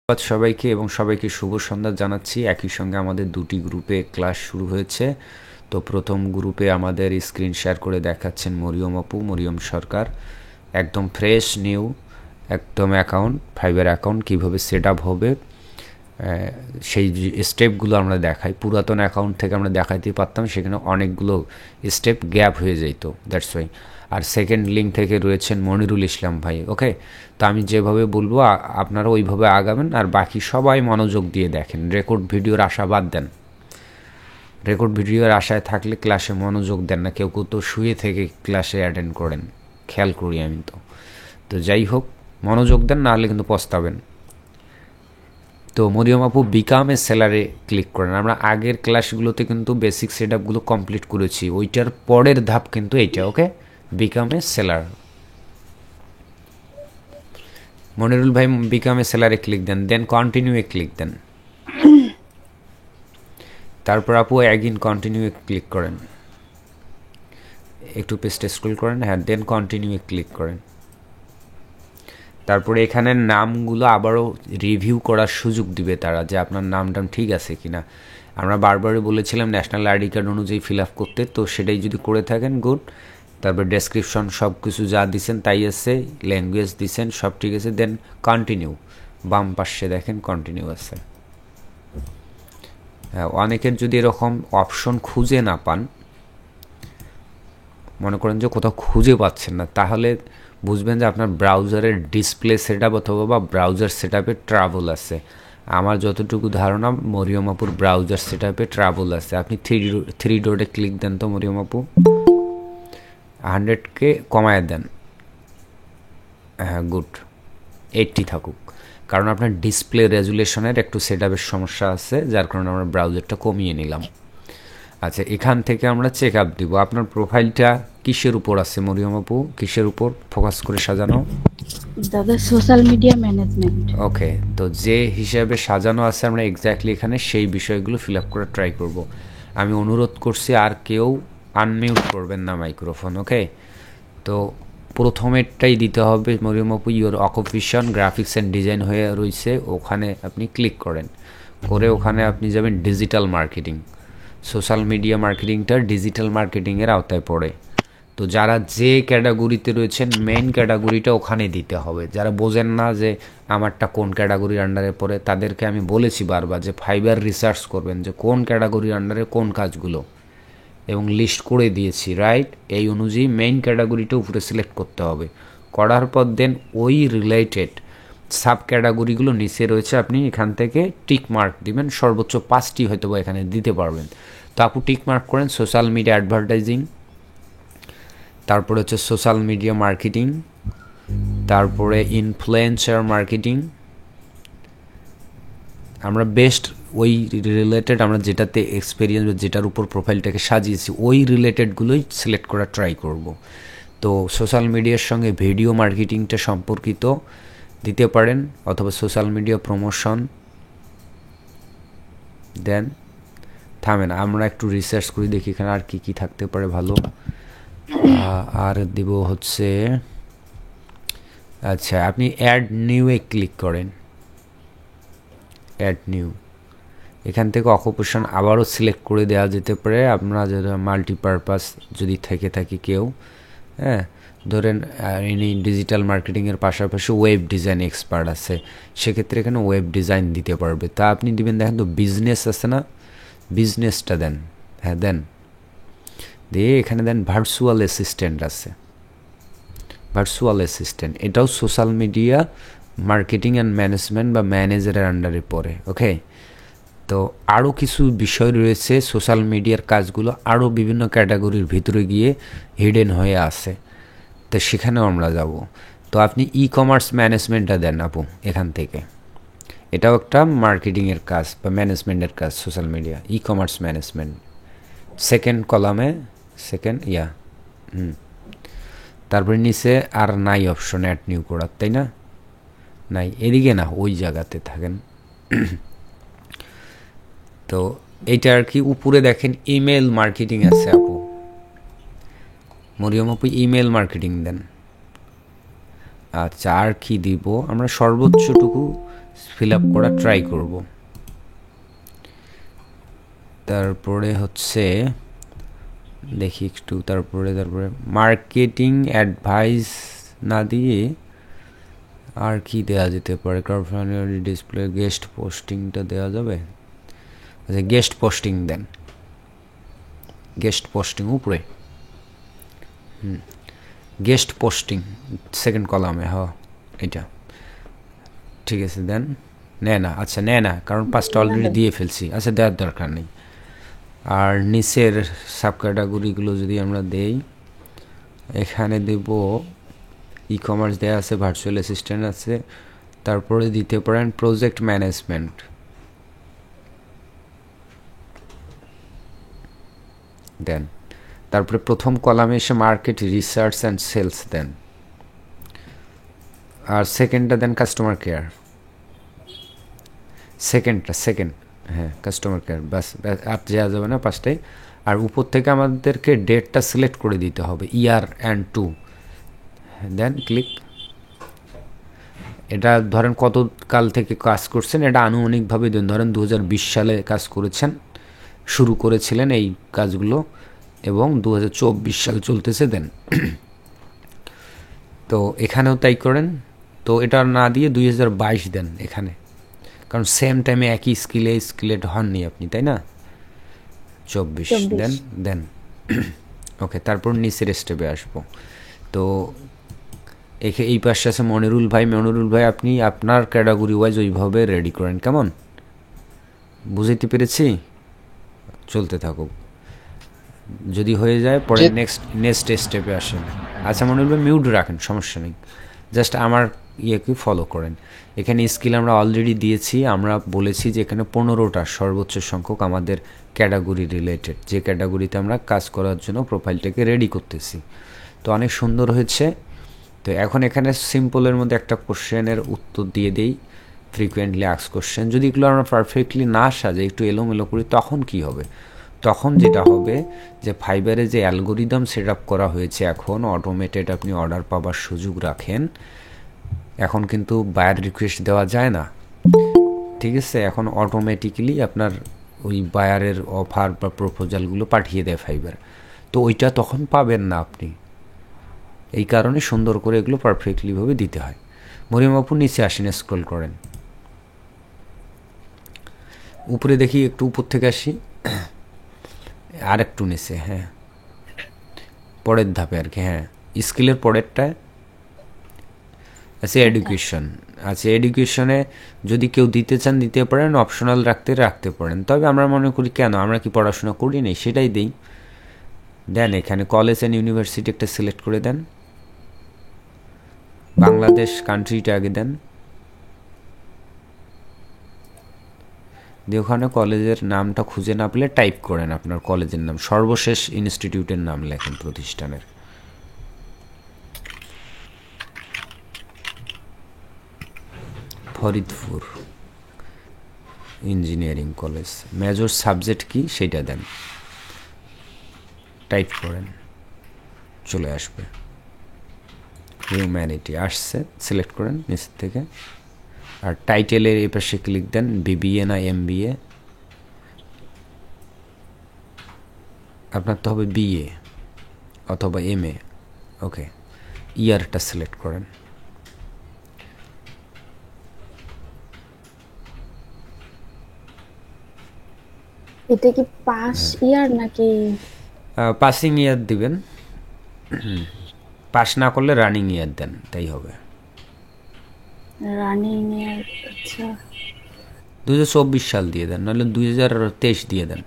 ধন্যবাদ সবাইকে এবং সবাইকে শুভ সন্ধ্যা জানাচ্ছি। একই সঙ্গে আমাদের দুটি গ্রুপে ক্লাস শুরু হয়েছে। তো প্রথম গ্রুপে আমাদের স্ক্রিন শেয়ার করে দেখাচ্ছেন মরিয়ম আপু, মরিয়ম সরকার। একদম ফ্রেশ নিউ একদম অ্যাকাউন্ট, ফাইবার অ্যাকাউন্ট কীভাবে সেট আপ হবে সেই স্টেপগুলো আমরা দেখাই। পুরাতন অ্যাকাউন্ট থেকে আমরা দেখাইতে পারতাম, সেখানে অনেকগুলো স্টেপ গ্যাপ হয়ে যেত, দ্যাটস ওয়াই। আর সেকেন্ড লিঙ্ক থেকে রয়েছেন মনিরুল ইসলাম ভাই। ওকে, তো আমি যেভাবে বলবো আপনারা ওইভাবে আগাবেন, আর বাকি সবাই মনোযোগ দিয়ে দেখেন। রেকর্ড ভিডিওর আশা বাদ দেন। রেকর্ড ভিডিওর আশায় থাকলে ক্লাসে মনোযোগ দেন না, কেউ কেউ তো শুয়ে থেকে ক্লাসে অ্যাটেন্ড করেন, খেয়াল করি আমি। তো যাই হোক, মনোযোগ দেন, না হলে কিন্তু পস্তাবেন। তো মরিয়ম আপু বিকাম এ সেলারে ক্লিক করেন। আমরা আগের ক্লাসগুলোতে কিন্তু বেসিক সেট আপগুলো কমপ্লিট করেছি, ওইটার পরের ধাপ কিন্তু এইটা। Okay, become a seller. Monirul ভাই বিকাম এ সেলারে ক্লিক দেন, দেন কন্টিনিউ এ ক্লিক দেন। তারপর আপু অ্যাগিন কন্টিনিউ এ ক্লিক করেন, একটু পেজটা স্ক্রল করেন, হ্যাঁ, দেন কন্টিনিউ এ ক্লিক করেন। তারপরে এখানে নামগুলো আবারও রিভিউ করার সুযোগ দিবে তারা, যে আপনার নামটা ঠিক আছে কিনা। আমরা বারবারই বলেছিলাম ন্যাশনাল আইডি কার্ড অনুযায়ী ফিল আপ করতে, তো সেটাই যদি করে থাকেন গুড। তারপর ডেসক্রিপশন সব কিছু যা দিছেন তাই আছে, ল্যাঙ্গুয়েজ দিছেন সব ঠিক আছে, দেন কন্টিনিউ। বাম পাশে দেখেন কন্টিনিউ আছে। হ্যাঁ, অনেকের যদি এরকম অপশন খুঁজে না পান, মনে করেন যে কোথাও খুঁজে পাচ্ছেন না, তাহলে বুঝবেন যে আপনার ব্রাউজারের ডিসপ্লে সেট আপ অথবা বা ব্রাউজার সেট আপে ট্রাবল আছে। আমার যতটুকু ধারণা মরিয়ম আপুর ব্রাউজার সেট আপে ট্রাবল আছে। আপনি থ্রি ডটে ক্লিক দেন তো মরিয়ম আপু, 100কে কমায় দেন। হ্যাঁ গুড, 80 থাকুক, কারণ আপনার ডিসপ্লে রেজুলেশনের একটু সেট আপের সমস্যা আছে, যার কারণে আমরা ব্রাউজারটা কমিয়ে নিলাম। আচ্ছা, এখান থেকে আমরা চেক আপ দিব আপনার প্রোফাইলটা কিসের উপর আছে মরিয়ম আপু, কিসের উপর ফোকাস করে সাজানো? দাদা সোশ্যাল মিডিয়া ম্যানেজমেন্ট। ওকে, তো যে হিসাবে সাজানো আছে আমরা এক্স্যাক্টলি এখানে সেই বিষয়গুলো ফিল আপ করার ট্রাই করব। আমি অনুরোধ করছি আর কেউ আনমিউট করবেন না মাইক্রোফোন। ওকে, তো প্রথমেরটাই দিতে হবে মরিয়ম আপু, your occupation graphics and design হয়ে রয়েছে, ওখানে আপনি ক্লিক করেন, করে ওখানে আপনি যাবেন ডিজিটাল মার্কেটিং। সোশ্যাল মিডিয়া মার্কেটিংটা ডিজিটাল মার্কেটিংয়ের আওতায় পড়ে। তো যারা যে ক্যাটাগরিতে রয়েছেন মেইন ক্যাটাগরিটা ওখানে দিতে হবে। যারা বোঝেন না যে আমারটা কোন ক্যাটাগরির আন্ডারে পড়ে, তাদেরকে আমি বলেছি বারবার যে ফাইবার রিসার্চ করবেন যে কোন ক্যাটাগরির আন্ডারে কোন কাজগুলো, এবং লিস্ট করে দিয়েছি, রাইট? এই অনুযায়ী মেইন ক্যাটাগরিটা উপরে সিলেক্ট করতে হবে। করার পর দেন ওই রিলেটেড সাব ক্যাটাগরিগুলো নিচে রয়েছে, আপনি এখান থেকে টিক মার্ক দিবেন, সর্বোচ্চ 5টি হয়তো বা এখানে দিতে পারবেন। তো আপু টিক মার্ক করেন সোশ্যাল মিডিয়া অ্যাডভার্টাইজিং, তারপরে হচ্ছে সোশ্যাল মিডিয়া মার্কেটিং, তারপরে ইনফ্লুয়েন্সার মার্কেটিং। আমরা বেস্ট ওই রিলেটেড, আমরা যেটাতে এক্সপিরিয়েন্স, যেটার উপর প্রোফাইলটাকে সাজিয়েছি ওই রিলেটেডগুলোই সিলেক্ট করার ট্রাই করব। তো সোশ্যাল মিডিয়ার সঙ্গে ভিডিও মার্কেটিংটা সম্পর্কিত দিতে পারেন, অথবা সোশ্যাল মিডিয়া প্রমোশন। দেন থামেন, আমরা একটু রিসার্চ করি, দেখি এখানে আর কি কি থাকতে পারে ভালো। আর দিব হচ্ছে, আচ্ছা আপনি অ্যাড নিউয়ে ক্লিক করেন, অ্যাড নিউ। এখান থেকে অকুপেশন আবারও সিলেক্ট করে দেওয়া যেতে পারে, আপনারা যারা মাল্টিপারপাস যদি থেকে থাকি কেউ, হ্যাঁ ধরেন ইনি ডিজিটাল মার্কেটিংয়ের পাশাপাশি ওয়েব ডিজাইন এক্সপার্ট আছে, সেক্ষেত্রে এখানে ওয়েব ডিজাইন দিতে পারবে। তা আপনি দিবেন, দেখেন তো বিজনেস আছে না, বিজনেসটা দেন, হ্যাঁ দেন, দিয়ে এখানে দেন ভার্চুয়াল অ্যাসিস্ট্যান্ট আছে, ভার্চুয়াল অ্যাসিস্ট্যান্ট, এটাও social media marketing and management বা ম্যানেজারের আন্ডারে পড়ে। ওকে, তো আরও কিছু বিষয় রয়েছে সোশ্যাল মিডিয়ার কাজগুলো আরও বিভিন্ন ক্যাটাগরির ভিতরে গিয়ে হিডেন হয়ে আছে, তো সেখানেও আমরা যাব। তো আপনি ই কমার্স ম্যানেজমেন্টটা দেন আপু এখান থেকে, এটাও একটা মার্কেটিংয়ের কাজ বা ম্যানেজমেন্টের কাজ, social media e commerce management, second কলামে, সেকেন্ড তারপরে নিচে আর নাই অপশন অ্যাড নিউ করার, তাই না? নাই, এদিকে না, ওই জায়গাতে থাকেন। তো এইটা আর কি, উপরে দেখেন ইমেল মার্কেটিং আছে আপু, মরিয়ম আপু ইমেল মার্কেটিং দেন। আচ্ছা আর কি দিব, আমরা সর্বোচ্চটুকু ফিল আপ করা ট্রাই করব। তারপরে হচ্ছে দেখি একটু, তারপরে মার্কেটিং অ্যাডভাইস না দিয়ে আর কি দেওয়া যেতে পারে? ক্রাউডফান্ডিং ডিসপ্লে, গেস্ট পোস্টিংটা দেওয়া যাবে? আচ্ছা, গেস্ট পোস্টিং দেন, গেস্ট পোস্টিং উপরে, গেস্ট পোস্টিং সেকেন্ড কলামে, এটা ঠিক আছে। দেন নেয় না, আচ্ছা নেয় না, কারণ 5টা অলরেডি দিয়ে ফেলছি। আচ্ছা, দেওয়ার দরকার নেই। আর নিচের সাব ক্যাটাগরিগুলো যদি আমরা দেই, এখানে দেব ই কমার্স দেওয়া আছে, ভার্চুয়াল অ্যাসিস্ট্যান্ট আছে, তারপরে দিতে পারেন প্রজেক্ট ম্যানেজমেন্ট। দেন তারপরে প্রথম কলামে এসে মার্কেট রিসার্চ অ্যান্ড সেলস দেন, আর সেকেন্ডটা দেন কাস্টমার কেয়ার। সেকেন্ড, হ্যাঁ কাস্টমার কেয়ার, বাস আর যাওয়া যাবে না 5টায়। আর উপর থেকে আমাদেরকে ডেটটা সিলেক্ট করে দিতে হবে, year and two. Then click. এটা ধরেন কত কাল থেকে কাজ করছেন, এটা আনুমানিকভাবে দেন। ধরেন 2020 সালে কাজ করেছেন, শুরু করেছিলেন এই কাজগুলো, এবং 2024 সাল চলতেছে, দেন। তো এখানেও তাই করেন। তো এটা না দিয়ে 2022 দেন এখানে, কারণ সেম টাইমে একই স্কিলেড হননি আপনি, তাই না? 24 দেন। ওকে, তারপর নিচের স্টেপে আসবো। তো এই পাশে আছে মনিরুল ভাই। মনিরুল ভাই, আপনি আপনার ক্যাটাগরি ওয়াইজ ওইভাবে রেডি করেন, কেমন? বুঝাইতে পেরেছি? চলতে থাকুক, যদি হয়ে যায় পরে নেক্সট স্টেপে আসেন। আচ্ছা মনিরুল ভাই, মিউট রাখেন, সমস্যা নেই, জাস্ট আমার ইয়েকে ফলো করেন। এখানে স্কিল আমরা অলরেডি দিয়েছি, আমরা বলেছি যে এখানে 15টা সর্বোচ্চ সংখ্যক আমাদের ক্যাটাগরি রিলেটেড, যে ক্যাটাগরিতে আমরা কাজ করার জন্য প্রোফাইলটাকে রেডি করতেছি। তো অনেক সুন্দর হয়েছে। তো এখন এখানে সিম্পলের মধ্যে একটা কোশ্চেনের উত্তর দিয়ে দেই, ফ্রিকুয়েন্টলি আস্ক কোশ্চেন। যদি এগুলো আমরা পারফেক্টলি না সাজে, একটু এলোমেলো করি, তখন কি হবে? তখন যেটা হবে যে ফাইবারে যে অ্যালগোরিদম সেট আপ করা হয়েছে, এখন অটোমেটেড আপনি অর্ডার পাবার সুযোগ রাখেন। এখন কিন্তু বায়ার রিকোয়েস্ট দেওয়া যায় না, ঠিক আছে? এখন অটোমেটিক্যালি আপনার ওই বায়ারের অফার বা প্রপোজালগুলো পাঠিয়ে দেয় ফাইবার। তো ওইটা তখন পাবেন না আপনি। এই কারণে সুন্দর করে এগুলো পারফেক্টলিভাবে দিতে হয়। মরিয়ম আপু, নিচে আসেন, স্ক্রল করেন, উপরে দেখি, একটু উপর থেকে আসি, আর একটু নিচে, হ্যাঁ পরের ধাপে আর কি, হ্যাঁ স্কিলের পরেরটায় আছে এডুকেশন। আচ্ছা, এডুকেশনে যদি কেউ দিতে চান দিতে পারেন, অপশনাল রাখতে পারেন। তবে আমরা মনে করি কেন, আমরা কি পড়াশোনা করি নাই, সেটাই দিই। দেন এখানে কলেজ অ্যান্ড ইউনিভার্সিটি একটা সিলেক্ট করে দেন, বাংলাদেশ কান্ট্রিটা আগে দেন, দিয়ে ওখানে কলেজের নামটা খুঁজে না পেলে টাইপ করেন আপনার কলেজের নাম, সর্বশেষ ইনস্টিটিউটের নাম লেখেন প্রতিষ্ঠানের। Faridpur engineering college, major subject কি সেটা দেন, টাইপ করেন, চলে আসবে। হিউম্যানিটি আসছে, সিলেক্ট করেন নিচের থেকে। আর টাইটেলের এই পাশে ক্লিক দেন, বিবিএ না এমবিএ, আপনার তো হবে বিএ অথবা এমএ। ওকে, ইয়ারটা সিলেক্ট করেন। এটা কি পাস ইয়ার নাকি? পাসিং ইয়ার দিবেন, পাস না করলে রানিং ইয়ার দেন, তাই হবে। রানিং ইয়ার, আচ্ছা 2024 সাল দিয়ে দেন, নাহলে 2023 দিয়ে দেন,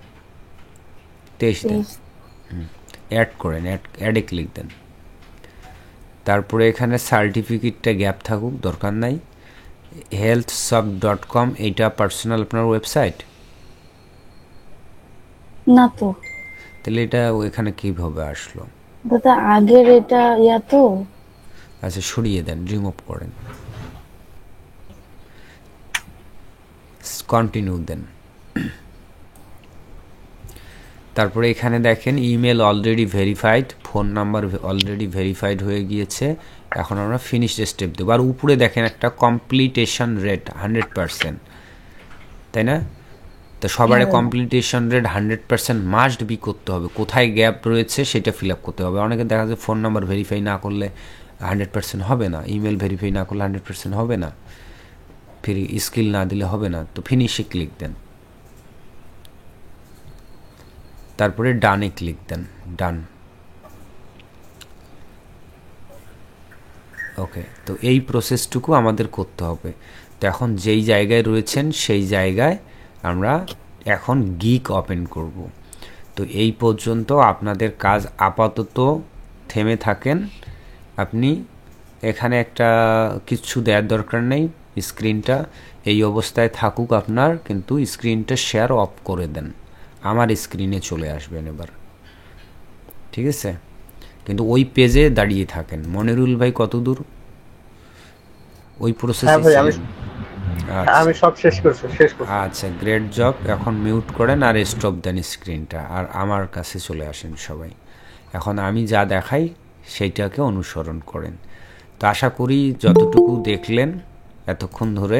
23 দেন। অ্যাড করেন, অ্যাডে ক্লিক দেন। তারপরে এখানে সার্টিফিকেটটা গ্যাপ থাকুক, দরকার নাই। healthsub.com, এইটা পার্সোনাল আপনার ওয়েবসাইট না তো তাহলে এটা এখানে কীভাবে আসলো? দাদা আগের এটা ইয়া তো। আচ্ছা, সরিয়ে দেন, রিমুভ করেন, কন্টিনিউ দেন। তারপরে এখানে দেখেন email already verified, phone number already verified হয়ে গিয়েছে। এখন আমরা ফিনিশ স্টেপ দেবো। আর উপরে দেখেন একটা কমপ্লিটেশন রেট 100%, তাই না? তো সবারই কমপ্লিটেশন রেট 100% মাস্ট বি করতে হবে। কোথায় গ্যাপ রয়েছে সেটা ফিল আপ করতে হবে। অনেকে দেখা যায় ফোন নাম্বার ভেরিফাই না করলে 100% হবে না, ইমেল ভেরিফাই না করলে 100% হবে না, ফির স্কিল না দিলে হবে না। তো ফিনিশে ক্লিক দেন, তারপরে ডানে ক্লিক দেন, ডান। ওকে, তো এই প্রসেসটুকু আমাদের করতে হবে। তো এখন যেই জায়গায় রয়েছেন সেই জায়গায় আমরা এখন গিগ ওপেন করব। তো এই পর্যন্ত আপনাদের কাজ আপাতত থেমে থাকেন। আপনি এখানে একটা কিছু দেওয়ার দরকার নেই, স্ক্রিনটা এই অবস্থায় থাকুক আপনার, কিন্তু স্ক্রিনটা শেয়ার অফ করে দেন। আমার স্ক্রিনে চলে আসবেন এবার, ঠিক আছে? কিন্তু ওই পেজে দাঁড়িয়ে থাকেন। মনিরুল ভাই কত দূর ওই প্রসেসে ছিলেন? আমি সব শেষ করছি। আচ্ছা, গ্রেট জব। এখন মিউট করেন আর স্টপ দেন স্ক্রিনটা, আর আমার কাছে চলে আসেন সবাই। এখন আমি যা দেখাই সেইটাকে অনুসরণ করেন। তো আশা করি যতটুকু দেখলেন এতক্ষণ ধরে,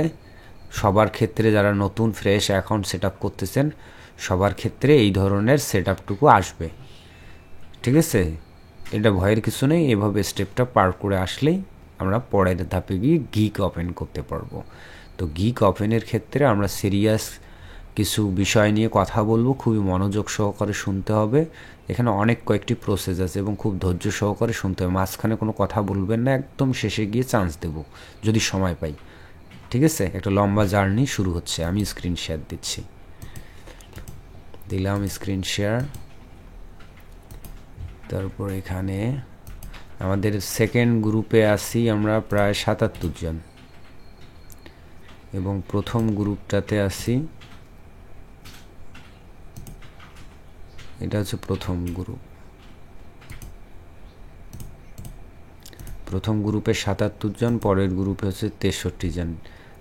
সবার ক্ষেত্রে যারা নতুন ফ্রেশ অ্যাকাউন্ট সেট আপ করতেছেন সবার ক্ষেত্রে এই ধরনের সেট আপটুকু আসবে, ঠিক আছে? এটা ভয়ের কিছু নেই। এভাবে স্টেপটা পার করে আসলেই আমরা পরের ধাপে গিয়ে গিগ ওপেন করতে পারবো। তো গিগ ওপেনের ক্ষেত্রে আমরা সিরিয়াস কিছু বিষয় নিয়ে কথা বলবো, খুবই মনোযোগ সহকারে শুনতে হবে। এখানে অনেক কয়েকটি প্রসেস আছে এবং খুব ধৈর্য সহকারে শুনতে হবে। মাঝখানে কোনো কথা বলবেন না, একদম শেষে গিয়ে চান্স দেব যদি সময় পাই, ঠিক আছে? একটা লম্বা জার্নি শুরু হচ্ছে। আমি স্ক্রিন শেয়ার দিচ্ছি, দিলাম স্ক্রিন শেয়ার। তারপর এখানে আমাদের সেকেন্ড গ্রুপে আসি আমরা প্রায় ৭৭ জন, এবং প্রথম গ্রুপটাতে আসি, এটা হচ্ছে প্রথম গ্রুপ। প্রথম গ্রুপে ৭৭ জন, পরের গ্রুপে হচ্ছে ৬৩ জন।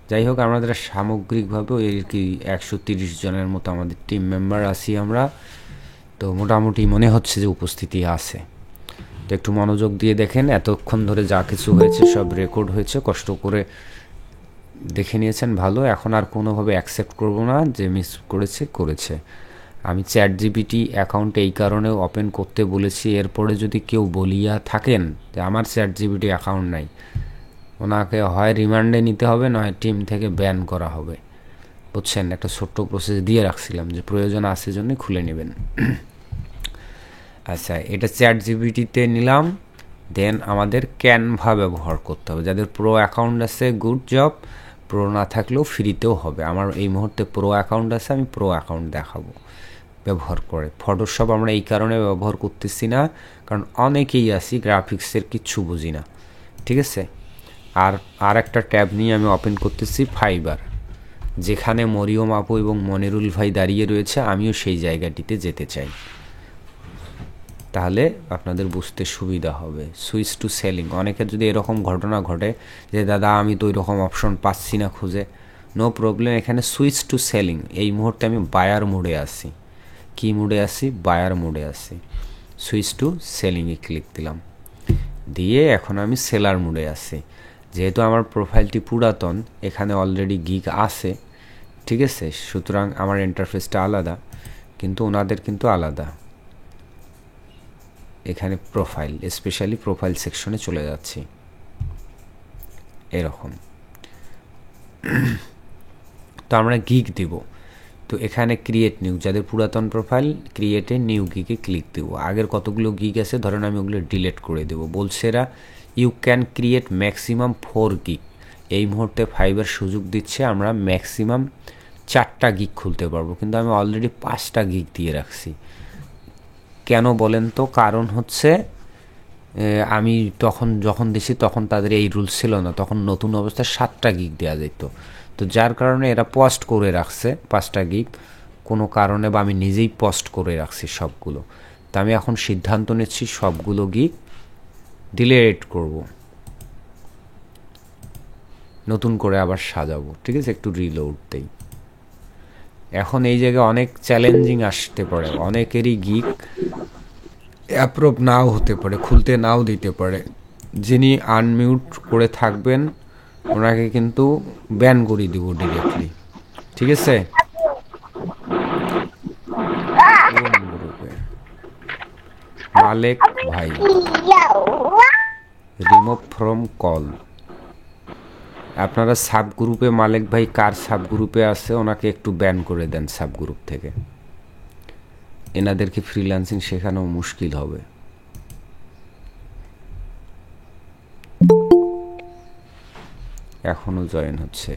যাই হোক, আমাদের সামগ্রিকভাবে ওই কি ১৩০ জনের মতো আমাদের টিম মেম্বার আছি আমরা। তো মোটামুটি মনে হচ্ছে যে উপস্থিতি আছে। তো একটু মনোযোগ দিয়ে দেখেন, এতক্ষণ ধরে যা কিছু হয়েছে সব রেকর্ড হয়েছে, কষ্ট করে দেখে নিয়েছেন, ভালো। এখন আর কোনোভাবে অ্যাকসেপ্ট করব না যে মিস করেছে। আমি চ্যাট জিপিটি অ্যাকাউন্ট এই কারণে ওপেন করতে বলেছি, এরপরে যদি কেউ বলিয়া থাকেন যে আমার চ্যাট জিপিটি অ্যাকাউন্ট নাই, ওনাকে হয় রিমান্ডে নিতে হবে, নয় টিম থেকে ব্যান করা হবে, বুঝছেন? একটা ছোট্ট প্রসেস দিয়ে রাখছিলাম যে প্রয়োজন আছে জন্যই খুলে নেবেন। আচ্ছা, এটা চ্যাট জিপিটিতে নিলাম। দেন আমাদের ক্যানভা ব্যবহার করতে হবে। যাদের প্রো অ্যাকাউন্ট আছে গুড জব, প্রো না থাকলেও ফ্রিতেও হবে। আমার এই মুহূর্তে প্রো অ্যাকাউন্ট আছে, আমি প্রো অ্যাকাউন্ট দেখাবো ব্যবহার করে। ফটোশপ আমরা এই কারণে ব্যবহার করতেছি না, কারণ অনেকেই আছি গ্রাফিক্সের কিচ্ছু বুঝি না, ঠিক আছে? আর একটা ট্যাব নিয়ে আমি ওপেন করতেছি ফাইবার, যেখানে মরিয়ম আপু এবং মনিরুল ভাই দাঁড়িয়ে রয়েছে, আমিও সেই জায়গাটিতে যেতে চাই, তাহলে আপনাদের বুঝতে সুবিধা হবে। সুইচ টু সেলিং, অনেকের যদি এরকম ঘটনা ঘটে যে দাদা আমি তো ওই রকম অপশন পাচ্ছি না খুঁজে, নো প্রবলেম। এখানে সুইচ টু সেলিং, এই মুহূর্তে আমি বায়ার মোডে আছি। কি মোডে আছি? বায়ার মোডে আছি। সুইচ টু সেলিংয়ে ক্লিক দিলাম, দিয়ে এখন আমি সেলার মোডে আছি। যেহেতু আমার প্রোফাইলটি পুরাতন, এখানে অলরেডি গিগ আছে, ঠিক আছে? সুতরাং আমার ইন্টারফেসটা আলাদা, কিন্তু ওনাদের কিন্তু আলাদা। এখানে প্রোফাইল, স্পেশালি প্রোফাইল সেকশনে চলে যাচ্ছি, এরকম। তো আমরা গিগ দিব। তো এখানে ক্রিয়েট নিউ, যাদের পুরাতন প্রোফাইল, ক্রিয়েটে নিউ গিগে ক্লিক দেব। আগের কতগুলো গিগ আছে ধরেন আমি ওগুলো ডিলিট করে দেবো। বলছে এরা you can create maximum 4 gig. এই মুহূর্তে ফাইবার সুযোগ দিচ্ছে আমরা ম্যাক্সিমাম 4টা গিগ খুলতে পারবো, কিন্তু আমি অলরেডি 5টা গিগ দিয়ে রাখছি। কেন বলেন তো? কারণ হচ্ছে আমি যখন দিছি তখন তাদের এই রুলস ছিল না, তখন নতুন অবস্থায় 7টা গিগ দেওয়া যেত। তো যার কারণে এরা পোস্ট করে রাখছে 5টা গিগ কোনো কারণে, বা আমি নিজেই পোস্ট করে রাখছি সবগুলো। তো আমি এখন সিদ্ধান্ত নিচ্ছি সবগুলো গিগ ডিলিট করব, নতুন করে আবার সাজাবো, ঠিক আছে? একটু রিলোড দেই। এখন এই জায়গায় অনেক চ্যালেঞ্জিং আসতে পারে, অনেকেরই গিগ অ্যাপ্রুভ নাও হতে পারে, খুলতে নাও দিতে পারে। যিনি আনমিউট করে থাকবেন ওনাকে কিন্তু ব্যান করে দিব ডিরেক্টলি, ঠিক আছে? কোন গ্রুপে? মালেক ভাই, রিমুভ ফ্রম কল। আপনারা সাব গ্রুপে, মালেক ভাই কার সাব গ্রুপে আছে ওনাকে একটু ব্যান করে দেন সাব গ্রুপ থেকে, এনাদেরকে ফ্রিল্যান্সিং শেখানো মুশকিল হবে। এখনও জয়েন হচ্ছে,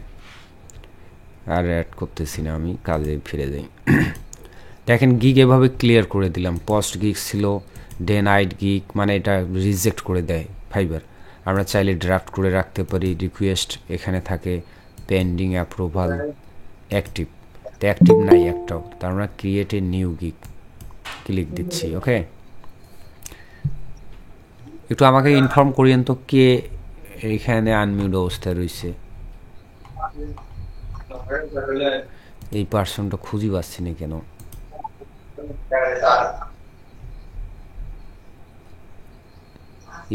আর অ্যাড করতেছি না, আমি কাজে ফিরে যাই। দেখেন গিগ এভাবে ক্লিয়ার করে দিলাম। পোস্ট গিগ ছিল, ডে নাইট গিগ, মানে এটা রিজেক্ট করে দেয় ফাইবার। আমরা চাইলে ড্রাফট করে রাখতে পারি, রিকোয়েস্ট এখানে থাকে, পেন্ডিং অ্যাপ্রুভাল, অ্যাক্টিভ। তো অ্যাক্টিভ নাই একটাও, তার আমরা create a new gig click দিচ্ছি। ওকে, একটু আমাকে ইনফর্ম করিয়েন তো কে এইখানে আনমিউট অবস্থায় রয়েছে। এই পার্সনটা খুঁজে পাচ্ছি না কেন।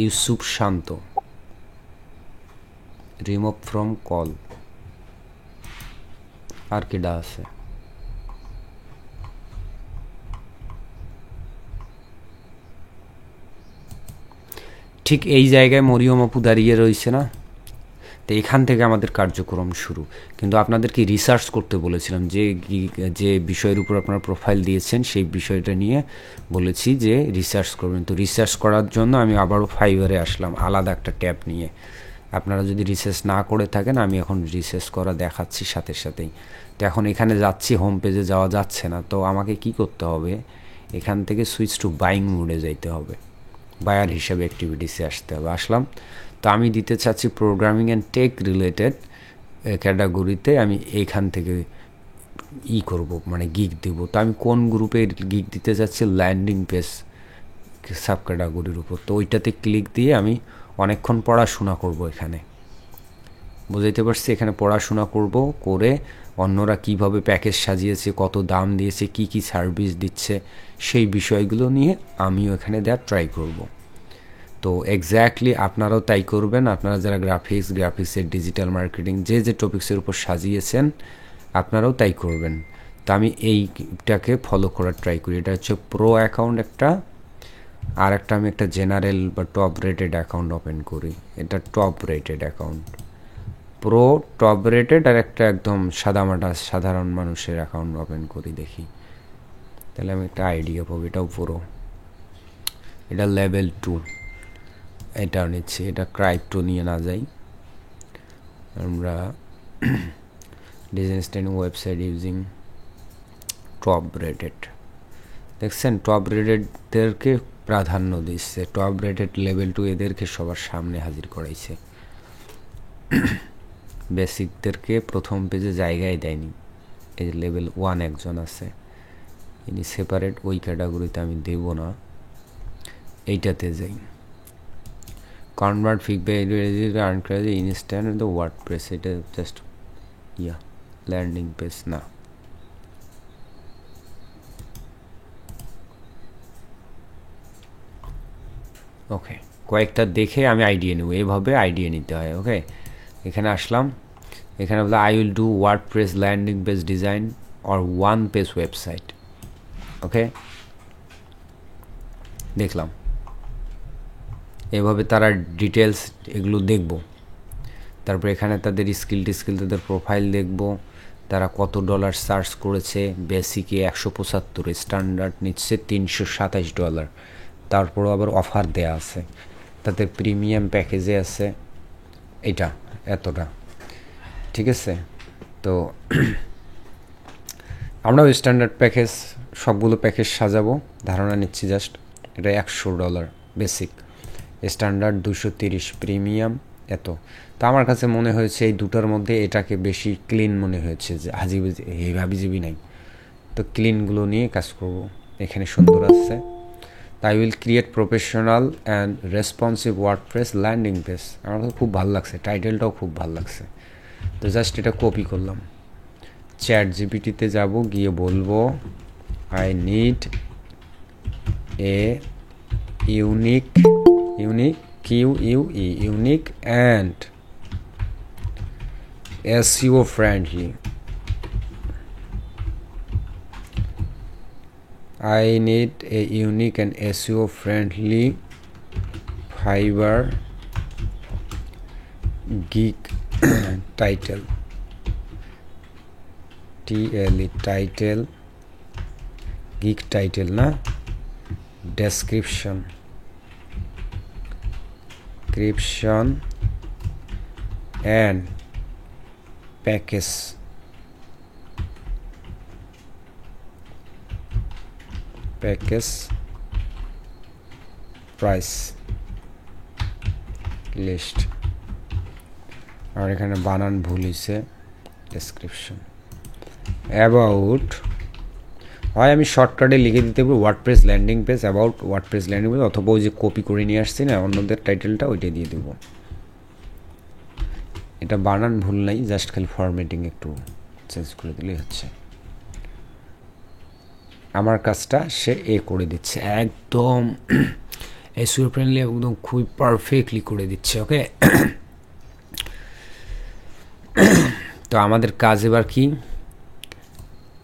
ইউসুফ শান্ত, রিমুভ ফ্রম কল। আর কেডা আছে? ঠিক এই জায়গায় মরিয়ম আপু দাঁড়িয়ে রয়েছে না? তো এখান থেকে আমাদের কার্যক্রম শুরু। কিন্তু আপনাদেরকে রিসার্চ করতে বলেছিলাম, যে বিষয়ের উপর আপনারা প্রোফাইল দিয়েছেন সেই বিষয়টা নিয়ে বলেছি যে রিসার্চ করবেন। তো রিসার্চ করার জন্য আমি আবারও ফাইবারে আসলাম আলাদা একটা ট্যাব নিয়ে। আপনারা যদি রিসার্চ না করে থাকেন, আমি এখন রিসার্চ করা দেখাচ্ছি সাথে সাথেই। তো এখন এখানে যাচ্ছি, হোম পেজে যাওয়া যাচ্ছে না, তো আমাকে কি করতে হবে, এখান থেকে সুইচ টু বাইং মোডে যাইতে হবে, বায়ার হিসাবে অ্যাক্টিভিটিসে আসতে হবে। আসলাম, তো আমি দিতে চাচ্ছি প্রোগ্রামিং অ্যান্ড টেক রিলেটেড ক্যাটাগরিতে। আমি এইখান থেকে করব, মানে গিগ দেব। তো আমি কোন গ্রুপে গিগ দিতে চাচ্ছি? ল্যান্ডিং পেজ সাব ক্যাটাগরির উপর। তো ওইটাতে ক্লিক দিয়ে আমি অনেকক্ষণ পড়াশোনা করব। এখানে বুঝাইতে পারছি, এখানে পড়াশোনা করব, করে অন্যরা কিভাবে প্যাকেজ সাজিয়েছে, কত দাম দিয়েছে, কি কি সার্ভিস দিচ্ছে, সেই বিষয়গুলো নিয়ে আমিও এখানে দেওয়ার ট্রাই করব। তো এক্স্যাক্টলি আপনারাও তাই করবেন। আপনারা যারা গ্রাফিক্সের ডিজিটাল মার্কেটিং যে টপিক্সের উপর সাজিয়েছেন আপনারাও তাই করবেন। তো আমি এইটাকে ফলো করার ট্রাই করি। এটা হচ্ছে প্রো অ্যাকাউন্ট একটা, আর একটা আমি একটা জেনারেল বা টপ রেটেড অ্যাকাউন্ট ওপেন করি। এটা top rated account, pro top rated, আর একটা একদম সাদামাটা সাধারণ মানুষের অ্যাকাউন্ট ওপেন করি, দেখি তাহলে আমি একটা আইডিয়া পাবো। এটাও প্রো, এটা লেভেল 2, এটাও নিচ্ছি। এটা ক্রাইপ্টো নিয়ে না যাই আমরা। Design styling website using top rated, দেখছেন টপ রেটেডদেরকে প্রাধান্য দিচ্ছে। টপ রেটেড লেভেল 2 এদেরকে সবার সামনে হাজির করাইছে, বেসিকদেরকে প্রথম পেজে জায়গায় দেয়নি। এই যে লেভেল 1 একজন আছে, ইনি সেপারেট, ওই ক্যাটাগরিতে আমি দেব না, এইটাতে যাই। কনভার্ট ফিডব্যাক আর্ন করা যায় ইনস্ট্যান্ট দ্য ওয়ার্ডপ্রেস, এটা জাস্ট ল্যান্ডিং পেজ না। ওকে, কয়েকটা দেখে আমি আইডিয়া নেব, এভাবে আইডিয়া নিতে হয়। ওকে, এখানে আসলাম, এখানে বলে I will do WordPress landing page design or one page website. Okay, দেখলাম এভাবে তারা ডিটেলস এগুলো দেখব। তারপর এখানে তাদের স্কিল তাদের প্রোফাইল দেখব, তারা কত ডলার চার্জ করেছে। বেসিকে 175, স্ট্যান্ডার্ড নিচ্ছে $327। তারপরও আবার অফার দেয়া আছে, তাদের প্রিমিয়াম প্যাকেজে আছে এটা এতটা, ঠিক আছে। তো আমরাও স্ট্যান্ডার্ড প্যাকেজ, সবগুলো প্যাকেজ সাজাবো, ধারণা নিচ্ছি জাস্ট। এটা $100 বেসিক, স্ট্যান্ডার্ড 230, প্রিমিয়াম এত। তো আমার কাছে মনে হয়েছে এই দুটার মধ্যে এটাকে বেশি ক্লিন মনে হয়েছে, যে হাবিজিবি নাই। তো ক্লিনগুলো নিয়ে কাজ করব। এখানে সুন্দর আছে, I will create professional and responsive WordPress landing page. আমার কাছে খুব ভালো লাগছে, টাইটেলটাও খুব ভালো লাগছে। তো জাস্ট এটা কপি করলাম, চ্যাট জিপিটিতে যাব, গিয়ে বলবো I need a unique unique and SEO friendly. I need a unique and SEO friendly Fiverr gig title. TLE title, gig title na, description and package price list. আর এখানে বানান ভুল হয়েছে, description about, হয় আমি শর্টকাটে লিখে দিতে পারবো WordPress landing page, about WordPress landing page, অথবা ওই যে কপি করে নিয়ে আসছি না অন্যদের টাইটেলটা, ওইটা দিয়ে দেবো। এটা বানান ভুল নাই, জাস্ট খালি ফরম্যাটিং একটু চেঞ্জ করে দিলেই হচ্ছে। আমার কাজটা সে করে দিচ্ছে, একদম এসইও ফ্রেন্ডলি, একদম খুবই পারফেক্টলি করে দিচ্ছে। ওকে, তো আমাদের কাজ এবার কি,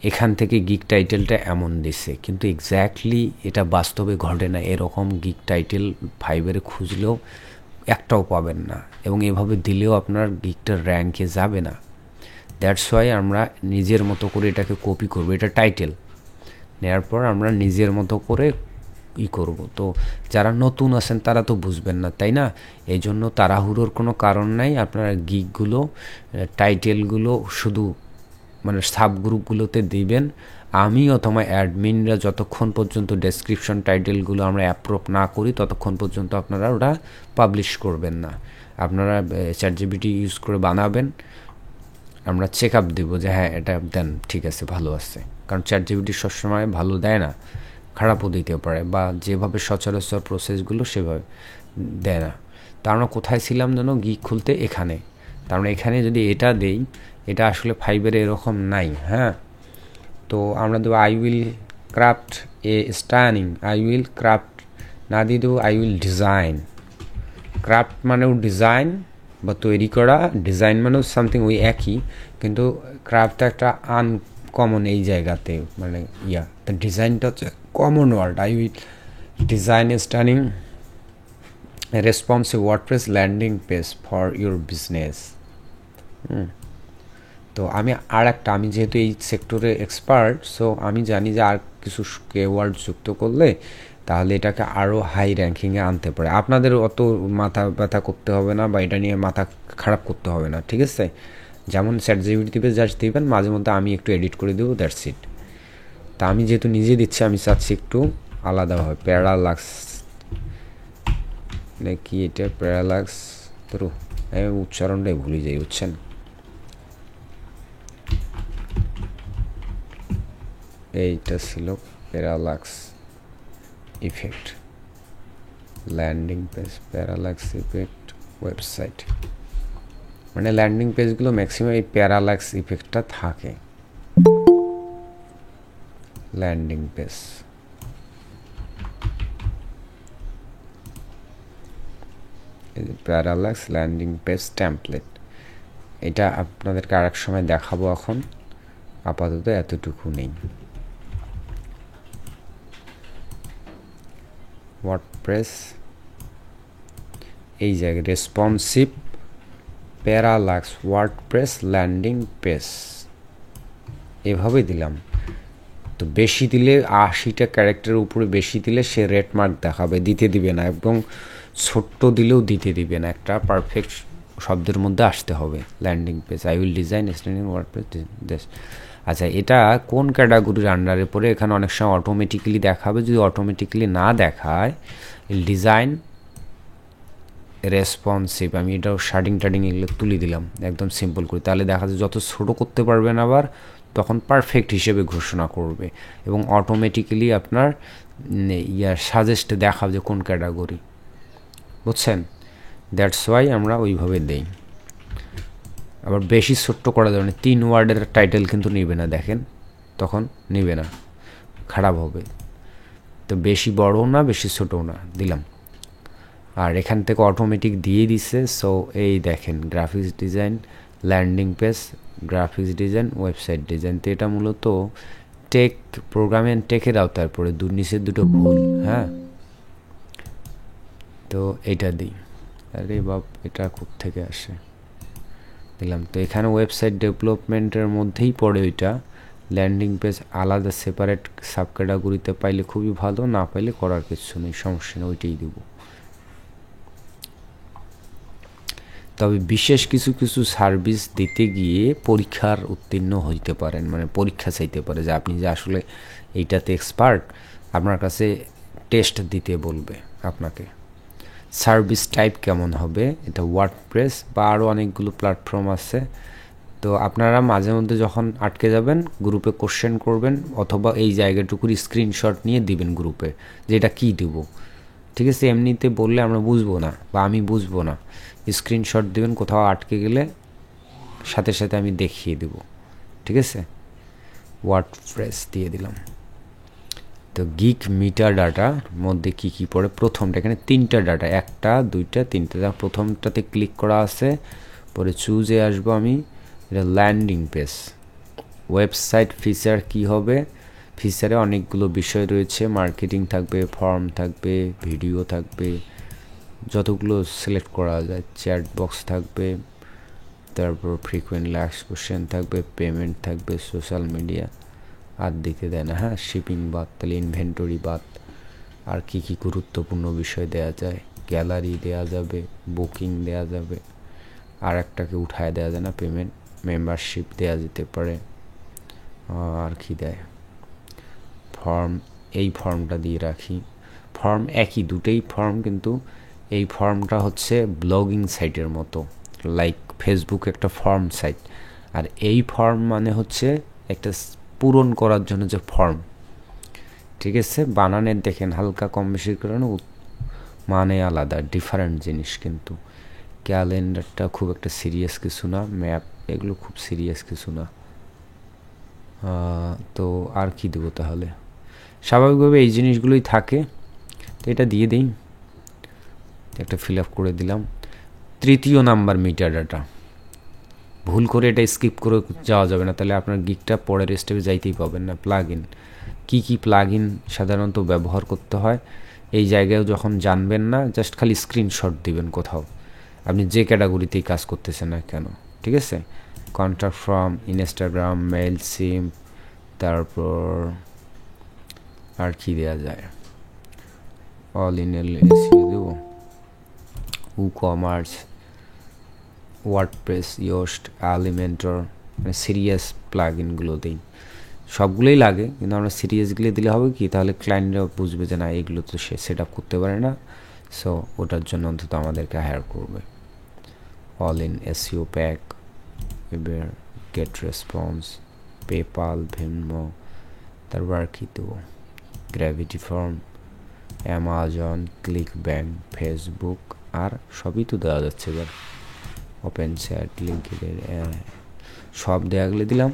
এখান থেকে গিগ টাইটেলটা এমন দিছে, কিন্তু এক্স্যাক্টলি এটা বাস্তবে ঘটে না। এরকম গিগ টাইটেল ফাইবারে খুঁজলেও একটাও পাবেন না, এবং এভাবে দিলেও আপনার গিগটার র্যাঙ্কে যাবে না। দ্যাটস ওয়াই আমরা নিজের মতো করে এটাকে কপি করব। এটা টাইটেল নেওয়ার পর আমরা নিজের মতো করে করব। তো যারা নতুন আছেন তারা তো বুঝবেন না, তাই না? এই জন্য তাড়াহুড়োর কোনো কারণ নাই। আপনারা গিগগুলো, টাইটেলগুলো শুধু মানে সাব গ্রুপগুলোতে দিবেন। আমি অথবা অ্যাডমিনরা যতক্ষণ পর্যন্ত ডেসক্রিপশন টাইটেলগুলো আমরা অ্যাপ্রুভ না করি ততক্ষণ পর্যন্ত আপনারা ওটা পাবলিশ করবেন না। আপনারা চ্যাটজিপিটি ইউজ করে বানাবেন, আমরা চেক আপ দেবো যে হ্যাঁ এটা দেন, ঠিক আছে, ভালো আছে। কারণ চ্যাটজিপিটি সবসময় ভালো দেয় না, খারাপও দিতে পারে, বা যেভাবে সচরাচর প্রসেসগুলো সেভাবে দেয় না। তা আমরা কোথায় ছিলাম যেন, গিগ খুলতে, এখানে। তার মানে এখানে যদি এটা দেই, এটা আসলে ফাইবারে এরকম নাই। হ্যাঁ, তো আমরা দেবো I will craft A stunning, I will craft না দিয়ে দেবো আই উইল ডিজাইন। ক্রাফট মানেও ডিজাইন বা তৈরি করা, ডিজাইন মানেও সামথিং ওই একই, কিন্তু ক্রাফট একটা আনকমন এই জায়গাতে, মানে ডিজাইনটা হচ্ছে common word. I will design a stunning responsive WordPress landing page for your business. তো আমি আমি যেহেতু এই সেক্টরে এক্সপার্ট, সো আমি জানি যে আর কিছু ওয়ার্ড যুক্ত করলে তাহলে এটাকে আরও হাই র্যাঙ্কিংয়ে আনতে পারে। আপনাদের অত মাথা ব্যথা করতে হবে না, বা এটা নিয়ে মাথা খারাপ করতে হবে না, ঠিক আছে? যেমন চ্যাটজিপিটিতে জাস্ট দিবেন, মাঝে মধ্যে আমি একটু এডিট করে দেবো, দ্যাটস ইট। তা আমি যেহেতু নিজে দিচ্ছি, আমি চাচ্ছি একটু আলাদাভাবে। প্যারালাক্স নাকি এটা, প্যারালাক্স, ধরো আমি উচ্চারণটাই ভুলে যাই, বুঝছেন? এইটা ছিল parallax effect landing page, parallax effect website. মানে ল্যান্ডিং পেজগুলো ম্যাক্সিমাম এই প্যারালাক্স ইফেক্টটা থাকে। Landing page, parallax landing page template, এটা আপনাদেরকে আরেক সময় দেখাবো। এখন আপাতত এতটুকু নেই। ওয়ার্ডপ্রেস এই জায়গায় responsive parallax WordPress landing page এভাবে দিলাম। তো বেশি দিলে 80টা ক্যারেক্টারের উপরে বেশি দিলে সে রেড মার্ক দেখাবে, দিতে দিবে না, এবং ছোট্ট দিলেও দিতে দিবে না। একটা পারফেক্ট শব্দের মধ্যে আসতে হবে। Landing page, I will design standing WordPress this. আচ্ছা, এটা কোন ক্যাটাগরির আন্ডারে পড়ে? এখানে অনেক সময় অটোমেটিক্যালি দেখাবে। যদি অটোমেটিক্যালি না দেখায়, ডিজাইন রেসপন্সিভ, আমি এটাও শার্টিং এগুলো তুলে দিলাম একদম সিম্পল করে। তাহলে দেখা যায় যত ছোটো করতে পারবেন আবার তখন পারফেক্ট হিসেবে ঘোষণা করবে, এবং অটোমেটিক্যালি আপনার সাজেস্টে দেখাবে যে কোন ক্যাটাগরি, বুঝছেন? দ্যাটস ওয়াই আমরা ওইভাবে দেই। আবার বেশি ছোট্ট করা যাবে না, 3 ওয়ার্ডের টাইটেল কিন্তু নেবে না, দেখেন তখন নেবে না, খারাপ হবে। তো বেশি বড়ও না বেশি ছোটও না দিলাম। আর এখান থেকে অটোমেটিক দিয়ে দিছে। সো এই দেখেন graphics design, landing page, graphics design, website design. তো এটা মূলত টেক, প্রোগ্রামিং অ্যান্ড টেকের আওতার পরে নিচের দুটো ভুল। হ্যাঁ, তো এইটা দিই। আরে বাপ, এটা কোত্থেকে আসে, দিলাম। তো এখানে ওয়েবসাইট ডেভেলপমেন্টের মধ্যেই পড়ে ওইটা। ল্যান্ডিং পেজ আলাদা সেপারেট সাব ক্যাটাগরিতে পাইলে খুবই ভালো, না পাইলে করার কিছু নেই, সমস্যা নেই, ওইটাই দেবো। তবে বিশেষ কিছু কিছু সার্ভিস দিতে গিয়ে পরীক্ষার উত্তীর্ণ হইতে পারেন, মানে পরীক্ষা চাইতে পারে যে আপনি যে আসলে এইটাতে এক্সপার্ট, আপনার কাছে টেস্ট দিতে বলবে আপনাকে। সার্ভিস টাইপ কেমন হবে, এটা ওয়ার্ডপ্রেস বা আরও অনেকগুলো প্ল্যাটফর্ম আছে। তো আপনারা মাঝে মধ্যে যখন আটকে যাবেন গ্রুপে কোশ্চেন করবেন, অথবা এই জায়গাটুকুর স্ক্রিনশট নিয়ে দিবেন গ্রুপে যে এটা কী দেবো, ঠিক আছে। এমনিতে বললে আমরা বুঝবো না বা আমি বুঝবো না, স্ক্রিনশট দেবেন কোথাও আটকে গেলে, সাথে সাথে আমি দেখিয়ে দেব, ঠিক আছে। ওয়ার্ডপ্রেস দিয়ে দিলাম। তো গিক মিটার ডাটার মধ্যে কি কি পড়ে, প্রথমটা এখানে 3টা ডাটা, 1টা 2টা 3টা। প্রথমটাতে ক্লিক করা আছে, পরে চুজে আসবো আমি, এটা ল্যান্ডিং পেজ। ওয়েবসাইট ফিচার কি হবে, ফিচারে অনেকগুলো বিষয় রয়েছে, মার্কেটিং থাকবে, ফর্ম থাকবে, ভিডিও থাকবে, যতগুলো সিলেক্ট করা যায়, চ্যাট বক্স থাকবে, তারপর ফ্রিকোয়েন্টলি আস্কড কোশ্চেন থাকবে, পেমেন্ট থাকবে, সোশ্যাল মিডিয়া আর দিতে দেয় না। হ্যাঁ, শিপিং বাদ, তাহলে ইনভেন্টরি বাদ। আর কি কি গুরুত্বপূর্ণ বিষয় দেওয়া যায়, গ্যালারি দেওয়া যাবে, বুকিং দেওয়া যাবে, আর একটাকে উঠায় দেওয়া যায় না, পেমেন্ট, মেম্বারশিপ দেওয়া যেতে পারে। আর কি দেয়, ফর্ম, এই ফর্মটা দিয়ে রাখি। ফর্ম একই, দুটোই ফর্ম, কিন্তু এই ফর্মটা হচ্ছে ব্লগিং সাইটের মতো, লাইক ফেসবুক একটা ফর্ম সাইট, আর এই ফর্ম মানে হচ্ছে একটা পূরণ করার জন্য যে ফর্ম, ঠিক আছে। বানানের দেখেন হালকা কম বেশির কারণে মানে আলাদা, ডিফারেন্ট জিনিস। কিন্তু ক্যালেন্ডারটা খুব একটা সিরিয়াস কিছু না, ম্যাপ এগুলো খুব সিরিয়াস কিছু না। তো আর কি দেবো তাহলে, স্বাভাবিকভাবে এই জিনিসগুলোই থাকে, তো এটা দিয়ে দিই, একটা ফিল আপ করে দিলাম। 3য় নাম্বার মিটার ডাটা, ভুল করে এটা স্কিপ করে যাওয়া যাবে না, তাহলে আপনার গিকটা পরের স্টেপে যাইতেই পাবেন না। প্লাগ ইন, কী কী প্লাগ ইন সাধারণত ব্যবহার করতে হয় এই জায়গায় যখন জানবেন না, জাস্ট খালি স্ক্রিনশট দিবেন কোথাও, আপনি যে ক্যাটাগরিতেই কাজ করতেছেন না কেন, ঠিক আছে। কন্ট্যাক্ট ফর্ম, ইনস্টাগ্রাম, মেইল, সিম, তারপর আর কি দেওয়া যায়, অল ইন এসইও দেবো, কমার্স, ওয়ার্ডপ্রেস, ইয়োস্ট, এলিমেন্টর, মানে সিরিয়াস প্লাগ ইনগুলো দিই। সবগুলোই লাগে, কিন্তু আমরা সিরিয়াসগুলো দিলে হবে কি, তাহলে ক্লায়েন্টরা বুঝবে যে না এগুলো তো সে সেট আপ করতে পারে না, সো ওটার জন্য অন্তত আমাদেরকে হায়ার করবে। অল ইন এসইও প্যাক, এবার গেট রেসপন্স, পেপাল, ভেনমো, তারপর আর কি দেবো, gravity form, Amazon, click bank, Facebook, আর সবই তো দেওয়া যাচ্ছে এবার, ওপেন চ্যাট, লিঙ্কডইন, সব দেওয়া গেলে দিলাম।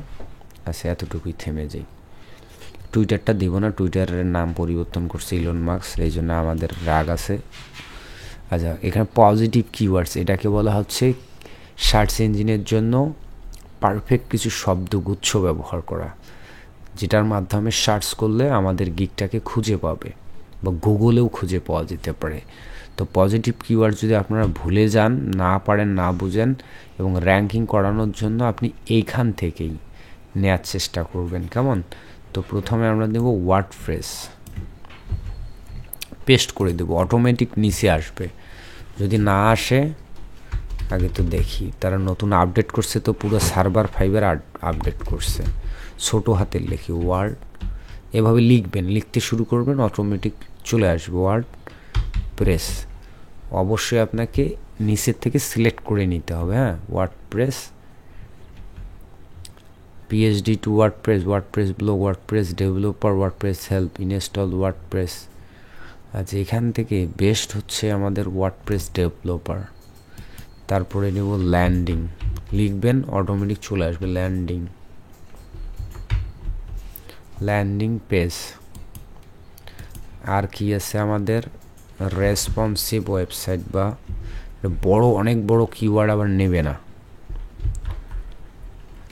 আচ্ছা, এতটুকুই থেমে যাই। টুইটারটা দিব না, টুইটারের নাম পরিবর্তন করছে ইলন মাস্ক, এই জন্য আমাদের রাগ আছে। আচ্ছা, এখানে পজিটিভ কিওয়ার্ডস, এটাকে বলা হচ্ছে সার্চ ইঞ্জিনের জন্য পারফেক্ট কিছু শব্দগুচ্ছ ব্যবহার করা, যেটার মাধ্যমে সার্চ করলে আমাদের গিকটাকে খুঁজে পাবে বা গুগলেও খুঁজে পাওয়া যেতে পারে। তো পজিটিভ কিওয়ার্ড যদি আপনারা ভুলে যান, না পারেন, না বুঝেন, এবং র্যাঙ্কিং করানোর জন্য আপনি এইখান থেকেই নেওয়ার চেষ্টা করবেন, কেমন। তো প্রথমে আমরা দেব ওয়ার্ডপ্রেস, পেস্ট করে দেব, অটোমেটিক নিচে আসবে। যদি না আসে আগে তো দেখি, তারা নতুন আপডেট করছে, তো পুরো সার্ভার 5 আপডেট করছে। ছোট হাতের লিখি ওয়ার্ড, এভাবে লিখবেন, লিখতে শুরু করবেন, অটোমেটিক চলে আসবে ওয়ার্ড প্রেস। অবশ্যই আপনাকে নিচের থেকে সিলেক্ট করে নিতে হবে। হ্যাঁ, WordPress, PhD to WordPress, WordPress blog, WordPress developer, WordPress help, install WordPress. আচ্ছা, এখান থেকে বেস্ট হচ্ছে আমাদের ওয়ার্ডপ্রেস ডেভেলপার। তারপরে নেব ল্যান্ডিং, লিখবেন অটোমেটিক চলে আসবে ল্যান্ডিং পেজ। আর কি আছে আমাদের, রেসপন্সিভ ওয়েবসাইট, বা অনেক বড় কিওয়ার্ড আবার নেবে না।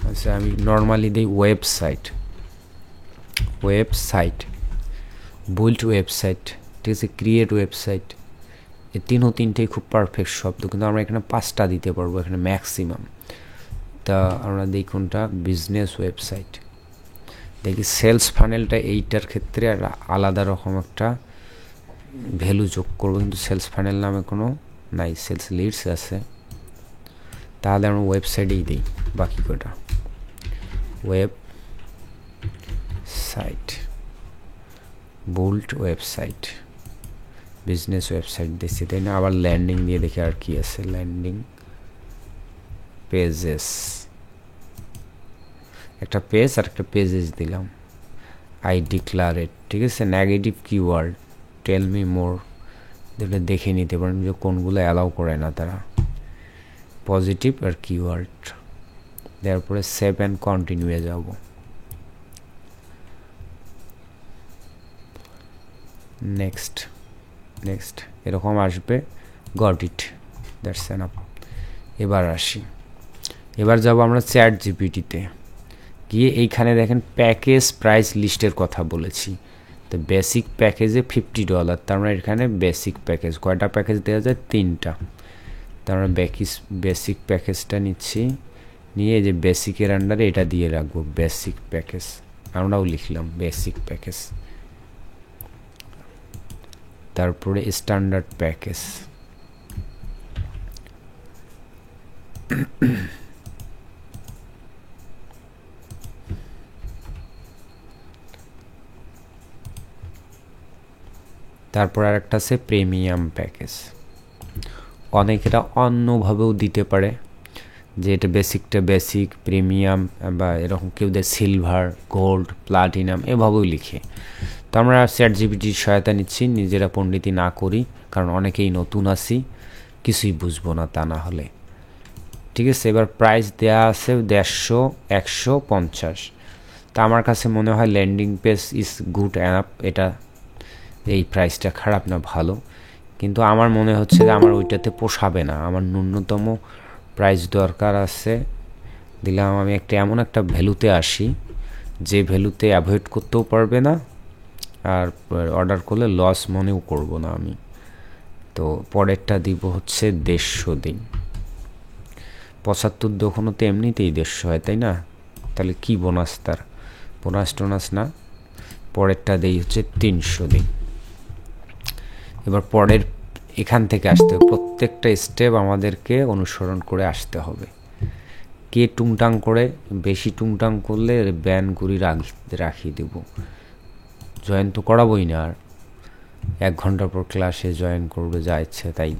আচ্ছা আমি নর্মালি দিই ওয়েবসাইট, বিল্ড ওয়েবসাইট, ঠিক আছে, ক্রিয়েট ওয়েবসাইট। এই তিনটেই খুব পারফেক্ট শব্দ, কিন্তু আমরা এখানে 5টা দিতে পারবো এখানে ম্যাক্সিমাম। তা আমরা দিই কোনটা, বিজনেস ওয়েবসাইট। দেখি সেলস ফানেলটা এইটার ক্ষেত্রে আলাদা রকম একটা ভ্যালু যোগ করবো, কিন্তু সেলস ফানেল নামে কোনো নাই, সেলস লিডস আছে। তাহলে আমরা ওয়েবসাইটেই দিই বাকি কটা, website, bolt website, business website দিচ্ছি, তাই না? আবার ল্যান্ডিং দিয়ে দেখি আর কি আছে, ল্যান্ডিং পেজেস, একটা পেজ আর একটা পেজেস দিলাম। আই ডিক্লারেট, ঠিক আছে, negative keyword, tell me more, যেটা দেখে নিতে পারেন যে কোনগুলো অ্যালাউ করে না তারা। পজিটিভ আর কিওয়ার্ড, তারপরে সেভ অ্যান্ড কন্টিনিউয়ে যাব। নেক্সট এরকম আসবে, গট ইট, দ্যাটস এনাফ। এবার আসি, এবার যাব আমরা চ্যাট জিপিটিতে গিয়ে, এইখানে দেখেন প্যাকেজ প্রাইস লিস্টের কথা বলেছি। তো বেসিক প্যাকেজে $50, তার মানে এখানে বেসিক প্যাকেজ কয়টা প্যাকেজ দেওয়া যায়, 3টা। তার মানে বেসিক প্যাকেজটা নিচ্ছি, নিয়ে যে বেসিকের আন্ডারে এটা দিয়ে রাখবো, বেসিক প্যাকেজ। আমরাও লিখলাম বেসিক প্যাকেজ। তারপরে স্ট্যান্ডার্ড প্যাকেজ, তারপর আর একটা আছে প্রিমিয়াম প্যাকেজ। অনেকেরা অন্যভাবেও দিতে পারে, যে এটা বেসিকটা বেসিক, প্রিমিয়াম, বা এরকম কেউ দেয় সিলভার, গোল্ড, প্লাটিনাম, এভাবেও লিখে। তো আমরা চ্যাট জিপিটির সহায়তা নিচ্ছি, নিজেরা পণ্ডিতি না করি, কারণ অনেকেই নতুন আসি, কিছুই বুঝবো না তা না হলে, ঠিক আছে। এবার প্রাইস দেওয়া আছে 150, 150। তা আমার কাছে মনে হয় landing page is good app, এটা এই প্রাইসটা খারাপ না, ভালো। কিন্তু আমার মনে হচ্ছে যে আমার ওইটাতে পোষাবে না, আমার ন্যূনতম প্রাইস দরকার আছে। দিলাম আমি এমন একটা ভ্যালুতে আসি, যে ভ্যালুতে অ্যাভয়েড করতেও পারবে না, আর অর্ডার করলে লস মনেও করব না আমি। তো পরেরটা দিব হচ্ছে 150 দিন। 75 দোকানও তো এমনিতেই 150 হয়, তাই না? তাহলে কি বোনাস, তার বোনাস না। পরেরটা দেই হচ্ছে 300 দিন। এবার পরের এখান থেকে আসতে হবে, প্রত্যেকটা স্টেপ আমাদেরকে অনুসরণ করে আসতে হবে। কে টুংটাং করে, বেশি টুংটাং করলে ব্যান করি রাখিয়ে দেব, জয়েন তো করাবোই না, আর 1 ঘন্টা পর ক্লাসে জয়েন করবে যা ইচ্ছে তাই।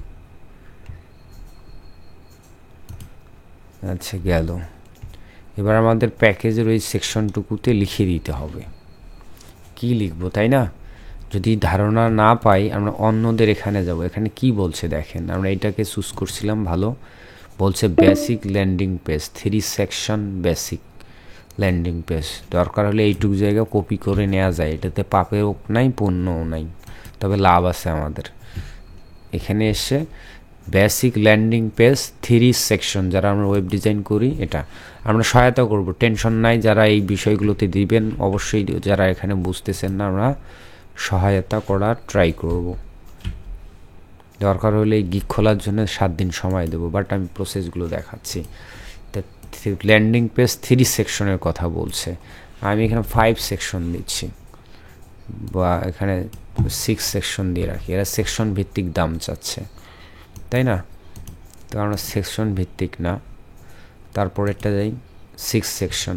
আচ্ছা গেল। এবার আমাদের প্যাকেজের ওই সেকশনটুকুতে লিখে দিতে হবে কি লিখবো, তাই না? যদি ধারণা না পাই আমরা অন্যদের এখানে যাব। এখানে কি বলছে দেখেন, আমরা এটাকে চুজ করছিলাম, ভালো বলছে basic landing page, 3 section basic landing page. দরকার হলে এইটুকু জায়গা কপি করে নেওয়া যায়, এটাতে পাপেও নাই পুণ্যও নাই, তবে লাভ আছে আমাদের। এখানে এসে বেসিক ল্যান্ডিং পেজ 3 সেকশন, যারা আমরা ওয়েব ডিজাইন করি এটা আমরা সহায়তা করব, টেনশন নাই। যারা এই বিষয়গুলোতে দিবেন অবশ্যই, যারা এখানে বুঝতেছেন না আমরা সহায়তা করার ট্রাই করব। দরকার হলে এই গিগ খোলার জন্য 7 দিন সময় দেবো, বাট আমি প্রসেসগুলো দেখাচ্ছি। তা ল্যান্ডিং পেজ 3 সেকশনের কথা বলছে, আমি এখানে 5 সেকশন দিচ্ছি, বা এখানে 6 সেকশন দিয়ে রাখি। এরা সেকশন ভিত্তিক দাম চাচ্ছে, তাই না? তো আমরা সেকশন ভিত্তিক না। তারপরেরটা যাই 6 সেকশন,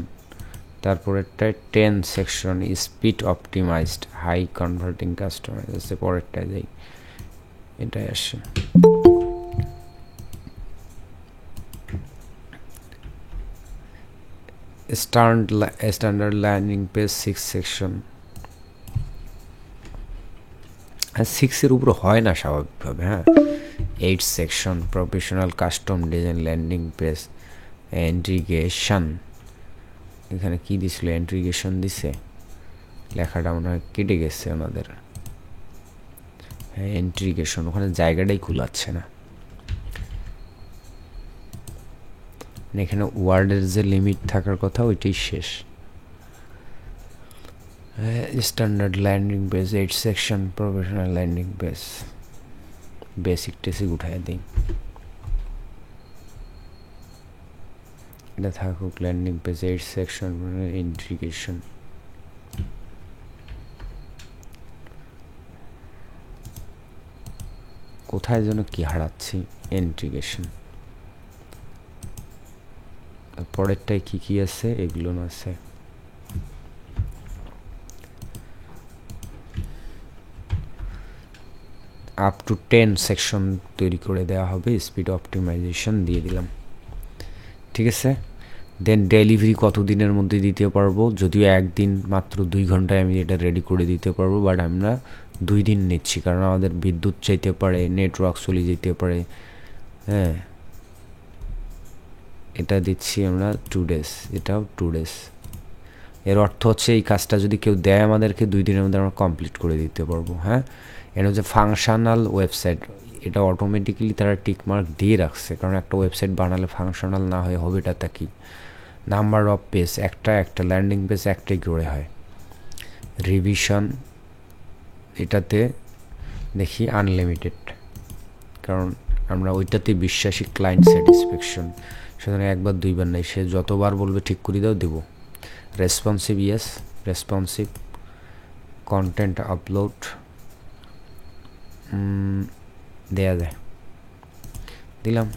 তারপরেরটা 10 section, speed optimized, high converting customer আছে। পরেরটা যাই, এটাই আসে। Standard landing page 6 section. আর 6-এর উপর হয় না স্বাভাবিকভাবে, হ্যাঁ। 8 section, professional custom design landing page, integration, এখানে কি দিছিল, ইন্টিগ্রেশন দিছে, লেখাটা মনে হয় কেটে গেছে ওনাদের। হ্যাঁ ইন্টিগ্রেশন, ওখানে জায়গাটাই কুলাচ্ছে না। এখানে ওয়ার্ডের যে লিমিট থাকার কথা ওইটাই শেষ। Standard landing page 8 section, professional landing page, basic টেসিক উঠাই দিই, এটা থাকুক ল্যান্ডিং পেজ 8 সেকশন ইন্টিগ্রেশন। কোথায় যেন কি হারাচ্ছি, ইন্টিগ্রেশন। পরেরটায় কি কি আছে এগুলো না আছে। আপ টু 10 সেকশন তৈরি করে দেওয়া হবে, স্পিড অপটিমাইজেশন দিয়ে দিলাম, ঠিক আছে। দেন ডেলিভারি কত দিনের মধ্যে দিতে পারবো, যদিও একদিন মাত্র 2 ঘন্টায় আমি এটা রেডি করে দিতে পারবো, বাট আমরা 2 দিন নিচ্ছি কারণ আমাদের বিদ্যুৎ চাইতে পারে, নেটওয়ার্ক চলে যেতে পারে। হ্যাঁ এটা দিচ্ছি আমরা 2 ডেজ, এটাও 2 ডেজ। এর অর্থ হচ্ছে এই কাজটা যদি কেউ দেয় আমাদেরকে 2 দিনের মধ্যে আমরা কমপ্লিট করে দিতে পারবো। হ্যাঁ এটা হচ্ছে ফাংশনাল ওয়েবসাইট, এটা অটোমেটিক্যালি তারা টিকমার্ক দিয়ে রাখছে, কারণ একটা ওয়েবসাইট বানালে ফাংশনাল না হয়ে হবেটা কি, নাম্বার অফ পেজ একটা ল্যান্ডিং পেজ একটাই করে হয়। রিভিশন এটাতে দেখি আনলিমিটেড, কারণ আমরা ওইটাতে বিশ্বাসী, ক্লায়েন্ট স্যাটিসফ্যাকশন, সুতরাং একবার 2বার নাই, সে যতবার বলবে ঠিক করে দাও দেবো। Responsive yes, responsive. Content upload দেয়া যায়, দিলাম।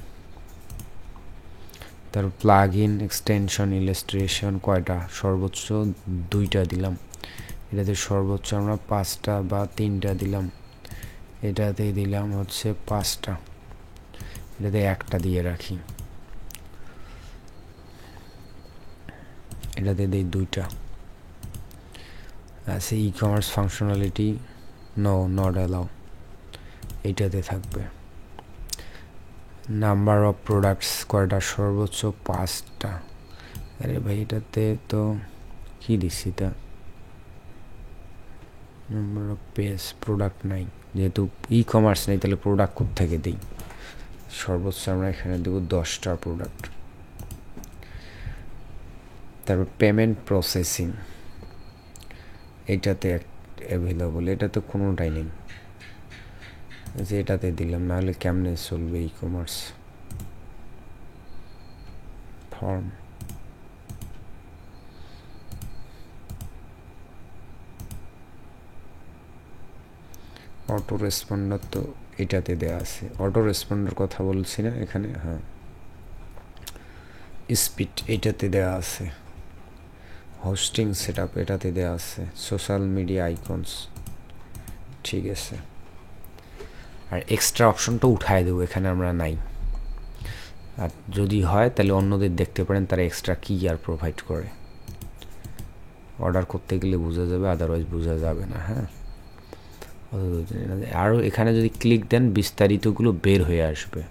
তারপর প্লাগ ইন, এক্সটেনশন, ইলাস্ট্রেশন কয়টা, সর্বোচ্চ 2টা দিলাম। এটাতে সর্বোচ্চ আমরা 5টা বা 3টা দিলাম, এটাতে দিলাম হচ্ছে 5টা, এটাতে 1টা দিয়ে রাখি, এটাতে দিই 2টা। আচ্ছা e-commerce functionality no, not allow, এইটাতে থাকবে। নাম্বার অফ প্রোডাক্টস কয়টা, সর্বোচ্চ 5টা। আরে ভাই এটাতে তো কি দিচ্ছি তা, নাম্বার অফ পেজ, প্রোডাক্ট নাই, যেহেতু ই কমার্স নেই তাহলে প্রোডাক্ট কোত্থেকে দিই, সর্বোচ্চ আমরা এখানে দেবো 10টা প্রোডাক্ট। তারপর পেমেন্ট প্রসেসিং, এইটাতে অ্যাভেলেবল, এটা তো কোনোটাই নেই, যে এটাতে দিলাম, নাহলে কেমনে চলবে e commerce. Form auto responder তো এটাতে দেওয়া আছে, অটো রেসপন্ডার কথা বলছি না এখানে। হ্যাঁ স্পিড এইটাতে দেওয়া আছে, হোস্টিং সেট আপ এটাতে দেওয়া আছে, সোশ্যাল মিডিয়া আইকনস, ঠিক আছে। আর এক্সট্রা অপশনটা উঠায় দেবো, এখানে আমরা নাই। আর যদি হয় তাহলে অন্যদের দেখতে পারেন তারা এক্সট্রা কী আর প্রোভাইড করে, অর্ডার করতে গেলে বোঝা যাবে, আদারওয়াইজ বোঝা যাবে না। হ্যাঁ আরও এখানে যদি ক্লিক দেন বিস্তারিতগুলো বের হয়ে আসবে,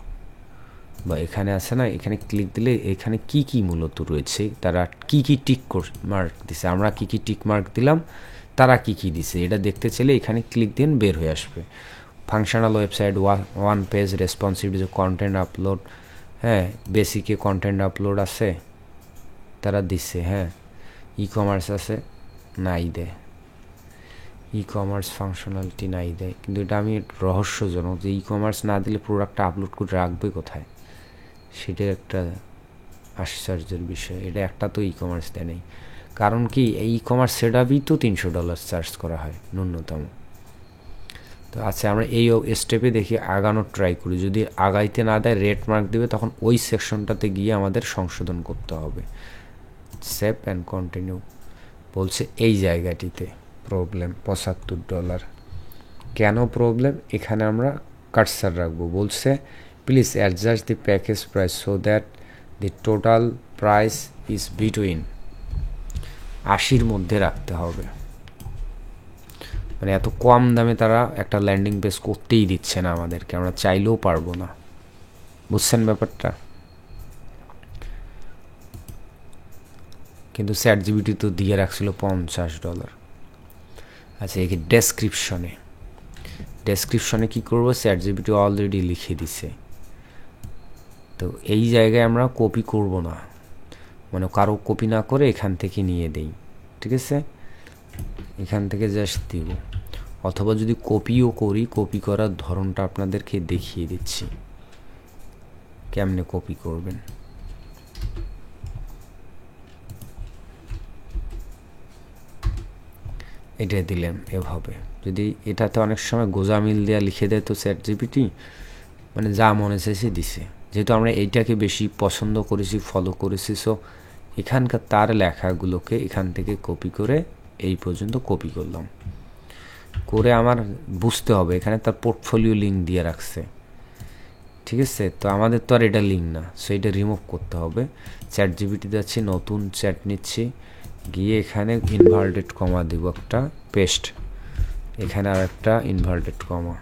বা এখানে আছে না, এখানে ক্লিক দিলে এখানে কি কি মূলত রয়েছে, তারা কি কি টিক মার্ক দিছে, আমরা কি কি টিক মার্ক দিলাম, তারা কি কি দিছে, এটা দেখতে চাইলে এখানে ক্লিক দেন বের হয়ে আসবে। Functional website, 1 page, responsive content upload, হ্যাঁ বেসিকে কন্টেন্ট আপলোড আছে তারা দিচ্ছে। হ্যাঁ ই কমার্স আছে, নাই দেয়, ই কমার্স ফাংশনালিটি নাই দেয়, কিন্তু এটা আমি রহস্যজনক যে ই কমার্স না দিলে প্রোডাক্টটা আপলোড করে রাখবে কোথায়, সেটা একটা আশ্চর্যের বিষয়। এটা একটা তো ই কমার্স দেয় নেই, কারণ কি এই ই কমার্স সেট আপই তো $300 চার্জ করা হয় ন্যূনতম। তো আচ্ছা আমরা এই স্টেপে দেখি আগানোর ট্রাই করি, যদি আগাইতে না দেয় রেড মার্ক দেবে, তখন ওই সেকশনটাতে গিয়ে আমাদের সংশোধন করতে হবে। সেভ অ্যান্ড কন্টিনিউ বলছে এই জায়গাটিতে প্রবলেম $75। কেন প্রবলেম, এখানে আমরা কার্সার রাখবো, বলছে please adjust the package price so that the total price is between 80-র মধ্যে রাখতে হবে। মানে এত কম দামে তারা একটা ল্যান্ডিং পেজ করতেই দিচ্ছে না আমাদেরকে, আমরা চাইলেও পারবো না, বুঝছেন ব্যাপারটা। কিন্তু চ্যাট জিপিটি তো দিয়ে রাখছিল $50। আচ্ছা এই ডেসক্রিপশনে কি করব, চ্যাট জিপিটি অলরেডি লিখে দিছে। তো এই জায়গায় আমরা কপি করব না, মানে কারো কপি না করে এখান থেকে নিয়ে দেই, ঠিক আছে? এখান থেকে জাস্ট দিব, অথবা যদি কপিও করি, কপি করার ধরনটা আপনাদেরকে দেখিয়ে দিচ্ছি কেমনে কপি করবেন। এটা দিলেন এভাবে। যদি এটাতে অনেক সময় গোজামিল দেওয়া লিখে দেয় তো চ্যাট জিপিটি মানে যা মনে চাইছে দিছে, যেহেতু আমরা এইটাকে বেশি পছন্দ করেছি, ফলো করেছি, সো এখানকার তার লেখাগুলোকে এখান থেকে কপি করে এই পর্যন্ত কপি করলাম। করে আমার বুঝতে হবে এখানে তার পোর্টফোলিও লিঙ্ক দিয়ে রাখছে, ঠিক আছে? তো আমাদের তো আর এটা লিঙ্ক না, সো এটা রিমুভ করতে হবে। চ্যাট জিপিটি যাচ্ছি, নতুন চ্যাট নিচ্ছি, গিয়ে এখানে ইনভার্টেড কমা দিব একটা, পেস্ট, এখানে আর একটা ইনভার্টেড কমা,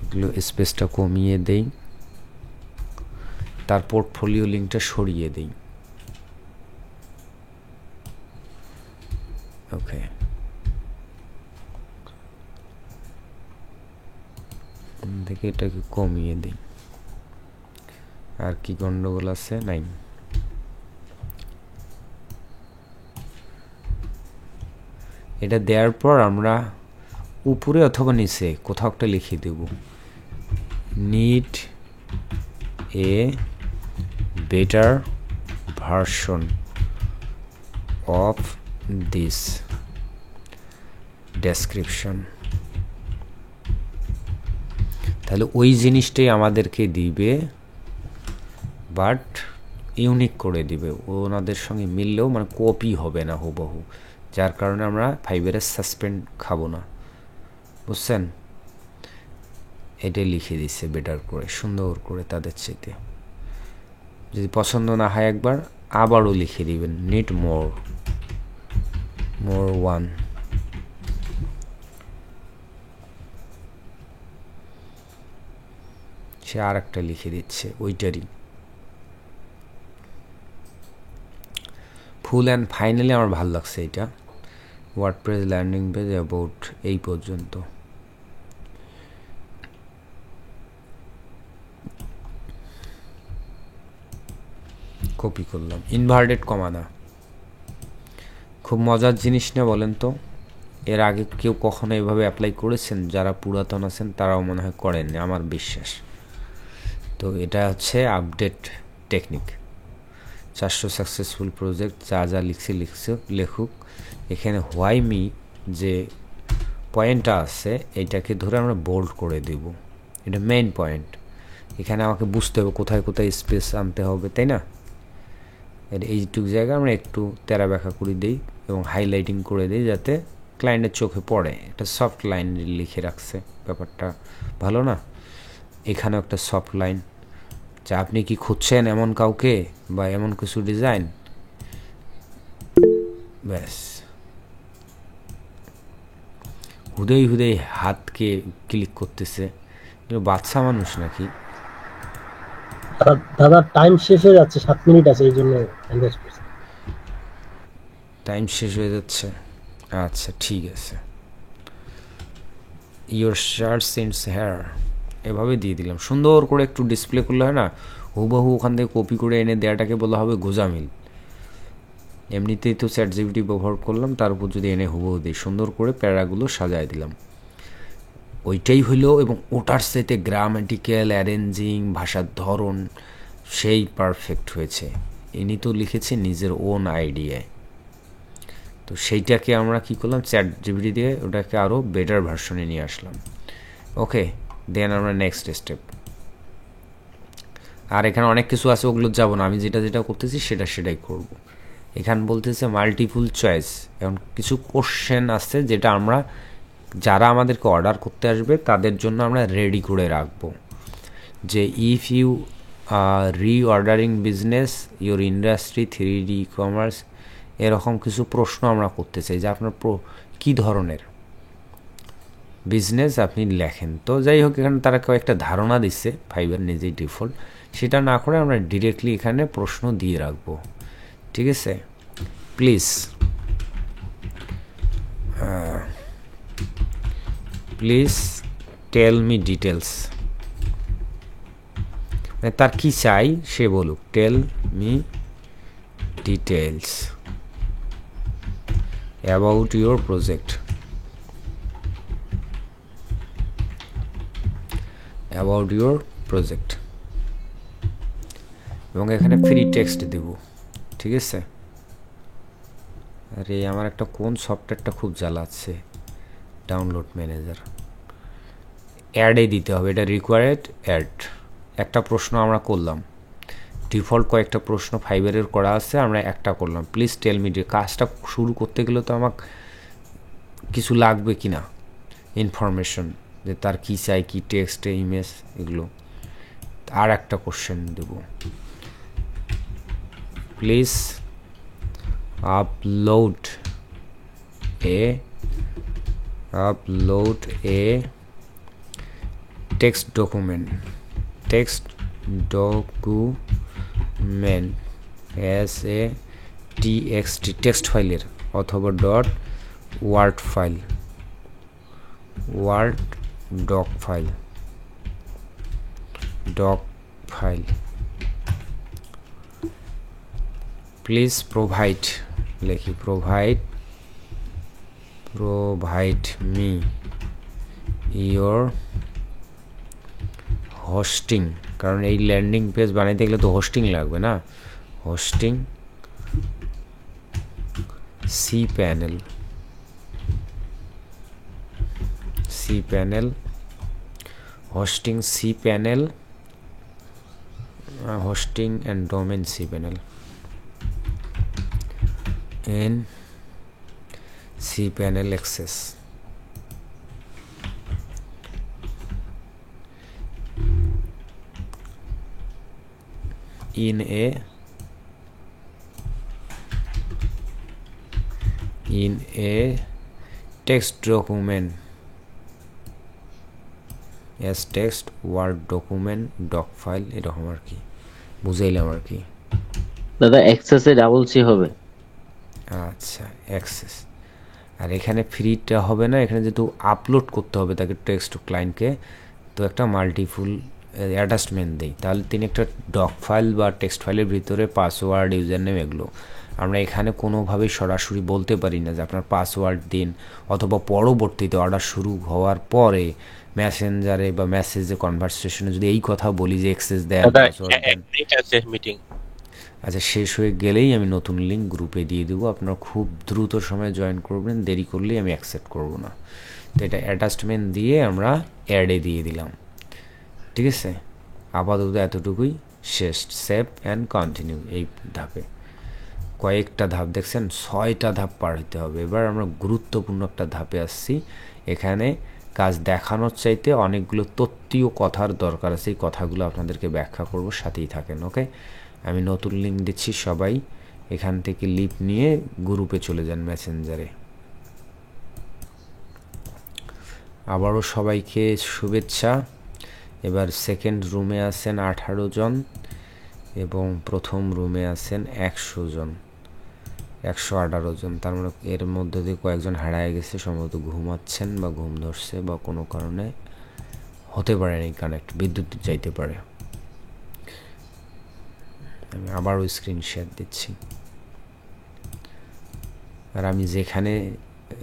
এগুলো স্পেসটা কমিয়ে দেই, তার পোর্টফোলিও লিঙ্কটা সরিয়ে দেই। ওকে, থেকে এটাকে কমিয়ে দিই। আর কি গন্ডগোল আছে? নাই। এটা দেওয়ার পর আমরা উপরে অথবা নিচে কোথাও একটা লিখে দেব, need a better version of this description. তাহলে ওই জিনিসটাই আমাদেরকে দিবে, বাট ইউনিক করে দিবে, ওনাদের সঙ্গে মিললেও মানে কপি হবে না হুবহু, যার কারণে আমরা ফাইবারের সাসপেন্ড খাবো না, বুঝছেন? এটাই লিখে দিচ্ছে বেটার করে, সুন্দর করে তাদের চাইতে। যদি পছন্দ না হয় একবার আবারও লিখে দিবেন, নিড মোর ওয়ান। সে আর একটা লিখে দিচ্ছে ওইটারই। ফুল অ্যান্ড ফাইনালি আমার ভালো লাগছে এটা, ওয়ার্ডপ্রেস ল্যান্ডিং পেজ অ্যাবাউট এই পর্যন্ত। কপি করলাম, ইনভার্টেড কমা না। খুব মজার জিনিস না বলেন তো? এর আগে কেউ কখনো এভাবে অ্যাপ্লাই করেছেন? যারা পুরাতন আছেন তারাও মনে হয় করেননি, আমার বিশ্বাস। তো এটা হচ্ছে আপডেট টেকনিক। 400 সাকসেসফুল প্রজেক্ট, যা যা লেখুক। এখানে হোয়াই মি যে পয়েন্টটা আছে এইটাকে ধরে আমরা বোল্ড করে দেব, এটা মেইন পয়েন্ট। এখানে আমাকে বুঝতে হবে কোথায় কোথায় স্পেস আনতে হবে, তাই না? এইটুক জায়গা আমরা একটু তেরা ব্যাখ্যা করে দিই এবং হাইলাইটিং করে দিই যাতে ক্লায়েন্টের চোখে পড়ে। একটা সফট লাইন লিখে রাখছে, ব্যাপারটা ভালো না? এখানেও একটা সফট লাইন, যে আপনি কি খুঁজছেন এমন কাউকে বা এমন কিছু ডিজাইন, ব্যাস। হুদেই হাতকে ক্লিক করতেছে, বাচ্চা মানুষ নাকি? দাদা টাইম শেষ হয়ে যাচ্ছে, 7 মিনিট আছে, এই জন্য টাইম শেষ হয়ে যাচ্ছে, আচ্ছা ঠিক আছে। ইয়োর শার্ট সিন্স হেয়ার এভাবে দিয়ে দিলাম, সুন্দর করে একটু ডিসপ্লে করলে হয় না, হুবহু ওখান থেকে কপি করে এনে দেওয়াটাকে বলা হবে গোজামিল। এমনিতেই তো চ্যাট জিপিটি ব্যবহার করলাম, তার উপর যদি এনে হুবহু দিই, সুন্দর করে প্যারাগুলো সাজায় দিলাম, ওইটাই হইলো। এবং ওটার সাথে গ্রামেটিক্যাল অ্যারেঞ্জিং, ভাষার ধরন সেই পারফেক্ট হয়েছে। ইনি তো লিখেছে নিজের ওন আইডিয়ায়, তো সেইটাকে আমরা কি করলাম, চ্যাট জিপিটি দিয়ে ওটাকে আরও বেটার ভার্সনে নিয়ে আসলাম। ওকে, দেন আমরা নেক্সট স্টেপ। আর এখানে অনেক কিছু আছে, ওগুলো যাব না, আমি যেটা করতেছি সেটাই করব। এখানে বলতেছে মাল্টিপল চয়েস, এখন কিছু কোশ্চেন আছে যেটা আমরা যারা আমাদেরকে অর্ডার করতে আসবে তাদের জন্য আমরা রেডি করে রাখবো, যে if you reordering business, your industry, 3D e-commerce, এরকম কিছু প্রশ্ন আমরা করতে চাই, যে আপনার কী ধরনের বিজনেস আপনি লেখেন। তো যাই হোক, এখানে তারা কয়েকটা ধারণা দিচ্ছে, ফাইবার নিজেই ডিফল্ট, সেটা না করে আমরা ডিরেক্টলি এখানে প্রশ্ন দিয়ে রাখবো, ঠিক আছে? প্লিজ টেল মি ডিটেলস, মানে তার কি চাই সে বলুক। Tell me details about your project, about your project, এবং এখানে ফ্রি টেক্সট দেব। ঠিক আছে। আরে আমার একটা কোন সফটওয়্যারটা খুব জ্বালাচ্ছে, ডাউনলোড ম্যানেজার। অ্যাডে দিতে হবে, এটা রিকোয়ার্ড অ্যাড। একটা প্রশ্ন আমরা করলাম, ডিফল্ট কয়েকটা প্রশ্ন ফাইবারের করা আছে, আমরা একটা করলাম। প্লিজ টেল মি, কাজটা শুরু করতে গেলে তো আমার কিছু লাগবে কি না ইনফরমেশন, যে তার কী চাই, কী টেক্সট, ইমেজ, এগুলো। আর একটা কোশ্চেন দেব, please upload a text document as a TXT, text ফাইলের অথবা word doc file. Please provide, লিখি প্রোভাইড মি ইয়োর হোস্টিং, কারণ এই ল্যান্ডিং পেজ বানাইতে গেলে তো হোস্টিং লাগবে না। Hosting cPanel hosting cPanel, hosting and domain cPanel in cPanel access in a text document as text, word document, doc file, এরকম আর কি, বুঝাইলাম আর কি। দাদা অ্যাক্সেসে ডাবল সি হবে। আচ্ছা, অ্যাক্সেস। আর এখানে ফ্রিটা হবে না, এখানে যেহেতু আপলোড করতে হবে তাকে টেক্সট টু ক্লায়েন্টকে, তো একটা মাল্টিফুল অ্যাটাচমেন্ট দেই, তাহলে তিনি একটা ডক ফাইল বা টেক্সট ফাইলের ভিতরে পাসওয়ার্ড, ইউজার নেম, এগুলো আমরা এখানে কোনোভাবেই সরাসরি বলতে পারি না যে আপনার পাসওয়ার্ড দিন, অথবা পরবর্তীতে অর্ডার শুরু হওয়ার পরে মেসেঞ্জারে বা মেসেজে কনভারসেশনে যদি এই কথা বলি যে অ্যাক্সেস দেন, পাসওয়ার্ড দেন। মিটিং আচ্ছা, শেষ হয়ে গেলেই আমি নতুন লিঙ্ক গ্রুপে দিয়ে দেবো, আপনারা খুব দ্রুত সময়ে জয়েন করবেন, দেরি করলেই আমি অ্যাকসেপ্ট করব না। তো এটা অ্যাটাচমেন্ট দিয়ে আমরা অ্যাডে দিয়ে দিলাম। ঠিক আছে, আপাতত এতটুকুই, শেষ। সেভ অ্যান্ড কন্টিনিউ, এই ধাপে কয়েকটা ধাপ দেখছেন, 6টা ধাপ পার হতে হবে। এবার আমরা গুরুত্বপূর্ণ একটা ধাপে আসছি। এখানে কাজ দেখানোর চাইতে অনেকগুলো তত্ত্বীয় কথার দরকার আছে, এই কথাগুলো আপনাদেরকে ব্যাখ্যা করব, সাথেই থাকেন। ওকে, আমি নতুন লিঙ্ক দিচ্ছি, সবাই এখান থেকে লিপ নিয়ে গ্রুপে চলে যান মেসেঞ্জারে। আবারও সবাইকে শুভেচ্ছা। এবার সেকেন্ড রুমে আছেন 18 জন এবং প্রথম রুমে আছেন 118 জন। তার মানে এর মধ্যে দিয়ে কয়েকজন হারায় গেছে, সম্ভবত ঘুমাচ্ছেন বা ঘুম ধরছে বা কোনো কারণে হতে পারে এই কানেক্ট, বিদ্যুৎ যাইতে পারে। আমি আবারও স্ক্রিন শেয়ার দিচ্ছি, আর আমি যেখানে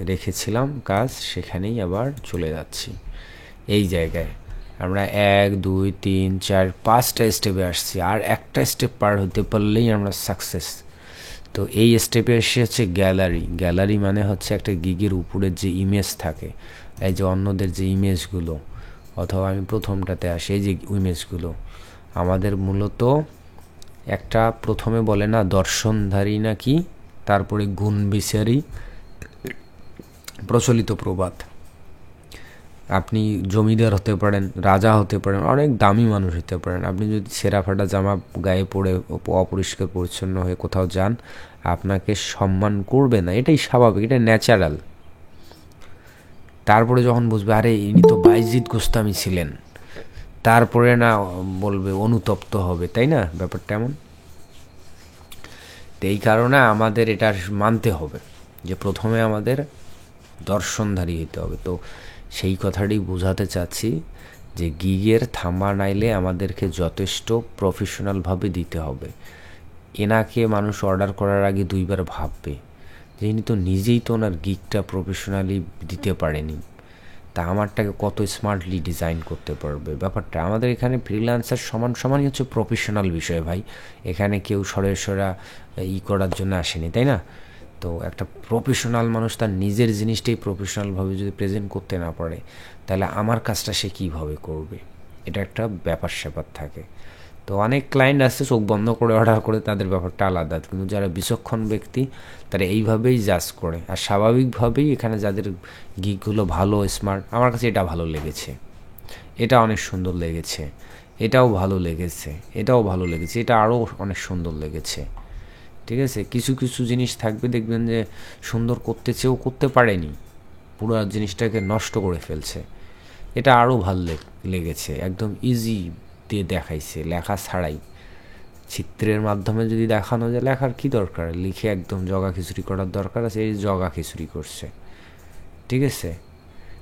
রেখেছিলাম কাজ সেখানেই আবার চলে যাচ্ছি। এই জায়গায় আমরা 1 2 3 4 5টা স্টেপে আসছি, আর একটা স্টেপ পার হতে পারলেই আমরা সাকসেস। তো এই স্টেপে এসেছে গ্যালারি মানে হচ্ছে একটা গিগের উপরের যে ইমেজ থাকে, এই যে অন্যদের যে ইমেজগুলো, অথবা আমি প্রথমটাতে আসি, এই যে ইমেজগুলো আমাদের মূলত একটা প্রথমে বলে না দর্শনধারী নাকি, তারপরে গুণ বিচারী, প্রচলিত প্রবাদ। আপনি জমিদার হতে পারেন, রাজা হতে পারেন, অনেক দামি মানুষ হতে পারেন, আপনি যদি ছেঁড়া ফাটা জামা গায়ে পরে অপরিষ্কার পরিচ্ছন্ন হয়ে কোথাও যান, আপনাকে সম্মান করবে না, এটাই স্বাভাবিক, এটা ন্যাচারাল। তারপরে যখন বুঝবে আরে ইনি তো বাইজিদ গোস্তামি ছিলেন, তারপরে না বলবে, অনুতপ্ত হবে, তাই না? ব্যাপারটা এমন। তো এই কারণে আমাদের এটা মানতে হবে যে প্রথমে আমাদের দর্শনধারী হতে হবে। তো সেই কথাটি বোঝাতে চাচ্ছি যে গিগের থাম্বা নাইলে আমাদেরকে যথেষ্ট প্রফেশনালভাবে দিতে হবে। এনাকে মানুষ অর্ডার করার আগে 2 বার ভাববে যে ইনি তো নিজেই তো ওনার গিগটা প্রফেশনালি দিতে পারেনি, তা আমারটাকে কত স্মার্টলি ডিজাইন করতে পারবে। ব্যাপারটা আমাদের এখানে ফ্রিল্যান্সার সমানই হচ্ছে প্রফেশনাল বিষয় ভাই। এখানে কেউ সরা করার জন্য আসেনি, তাই না? তো একটা প্রফেশনাল মানুষ তার নিজের জিনিসটাই প্রফেশনালভাবে যদি প্রেজেন্ট করতে না পারে, তাহলে আমার কাজটা সে কীভাবে করবে? এটা একটা ব্যাপার স্যাপার থাকে। তো অনেক ক্লায়েন্ট আসছে চোখ বন্ধ করে অর্ডার করে, তাদের ব্যাপারটা আলাদা, কিন্তু যারা বিচক্ষণ ব্যক্তি তারা এইভাবেই জাজ করে। আর স্বাভাবিকভাবেই এখানে যাদের গিকগুলো ভালো স্মার্ট, আমার কাছে এটা ভালো লেগেছে, এটা অনেক সুন্দর লেগেছে, এটাও ভালো লেগেছে, এটাও ভালো লেগেছে, এটা আরও অনেক সুন্দর লেগেছে। ঠিক আছে, কিছু কিছু জিনিস থাকবে দেখবেন যে সুন্দর করতে চেয়েও করতে পারেনি, পুরো জিনিসটাকে নষ্ট করে ফেলছে। এটা আরও ভালো লেগেছে, একদম ইজি দিয়ে দেখাইছে, লেখা ছাড়াই চিত্রের মাধ্যমে যদি দেখানো যায়। লেখার কি দরকার, লিখে একদম জগা খিচুড়ি করার দরকার আছে, এই জগা খিচুড়ি করছে। ঠিক আছে,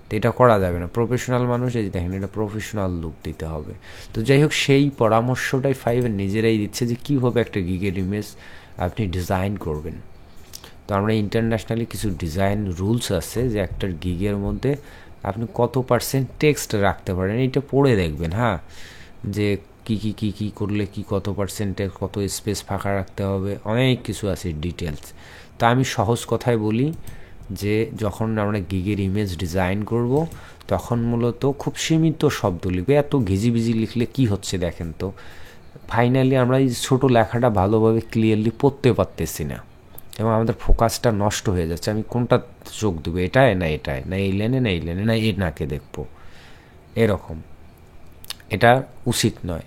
তো এটা করা যাবে না। প্রফেশনাল মানুষ এই দেখেন, এটা প্রফেশনাল লুক দিতে হবে। তো যাই হোক, সেই পরামর্শটাই ফাইভের নিজেরাই দিচ্ছে যে কীভাবে একটা গিগের ইমেজ আপনি ডিজাইন করবেন। তো আমরা ইন্টারন্যাশনালি কিছু ডিজাইন রুলস আছে যে একটা গিগের মধ্যে আপনি কত % টেক্সট রাখতে পারেন, এটা পড়ে দেখবেন। হ্যাঁ, যে কী করলে কি কত %, কত স্পেস ফাঁকা রাখতে হবে, অনেক কিছু আছে ডিটেলস। তা আমি সহজ কথায় বলি যে যখন আমরা গিগের ইমেজ ডিজাইন করব, তখন মূলত খুব সীমিত শব্দ লিখবে। এত ঘিজিবিজি লিখলে কি হচ্ছে দেখেন তো, ফাইনালি আমরা এই ছোটো লেখাটা ভালোভাবে ক্লিয়ারলি পড়তে পারতেছি না, এবং আমাদের ফোকাসটা নষ্ট হয়ে যাচ্ছে। আমি কোনটা চোখ দেবো, এটায় না এটায়, না এই লেনে না এই লেনে, না এর নাকে দেখবো, এরকম। এটা উচিত নয়।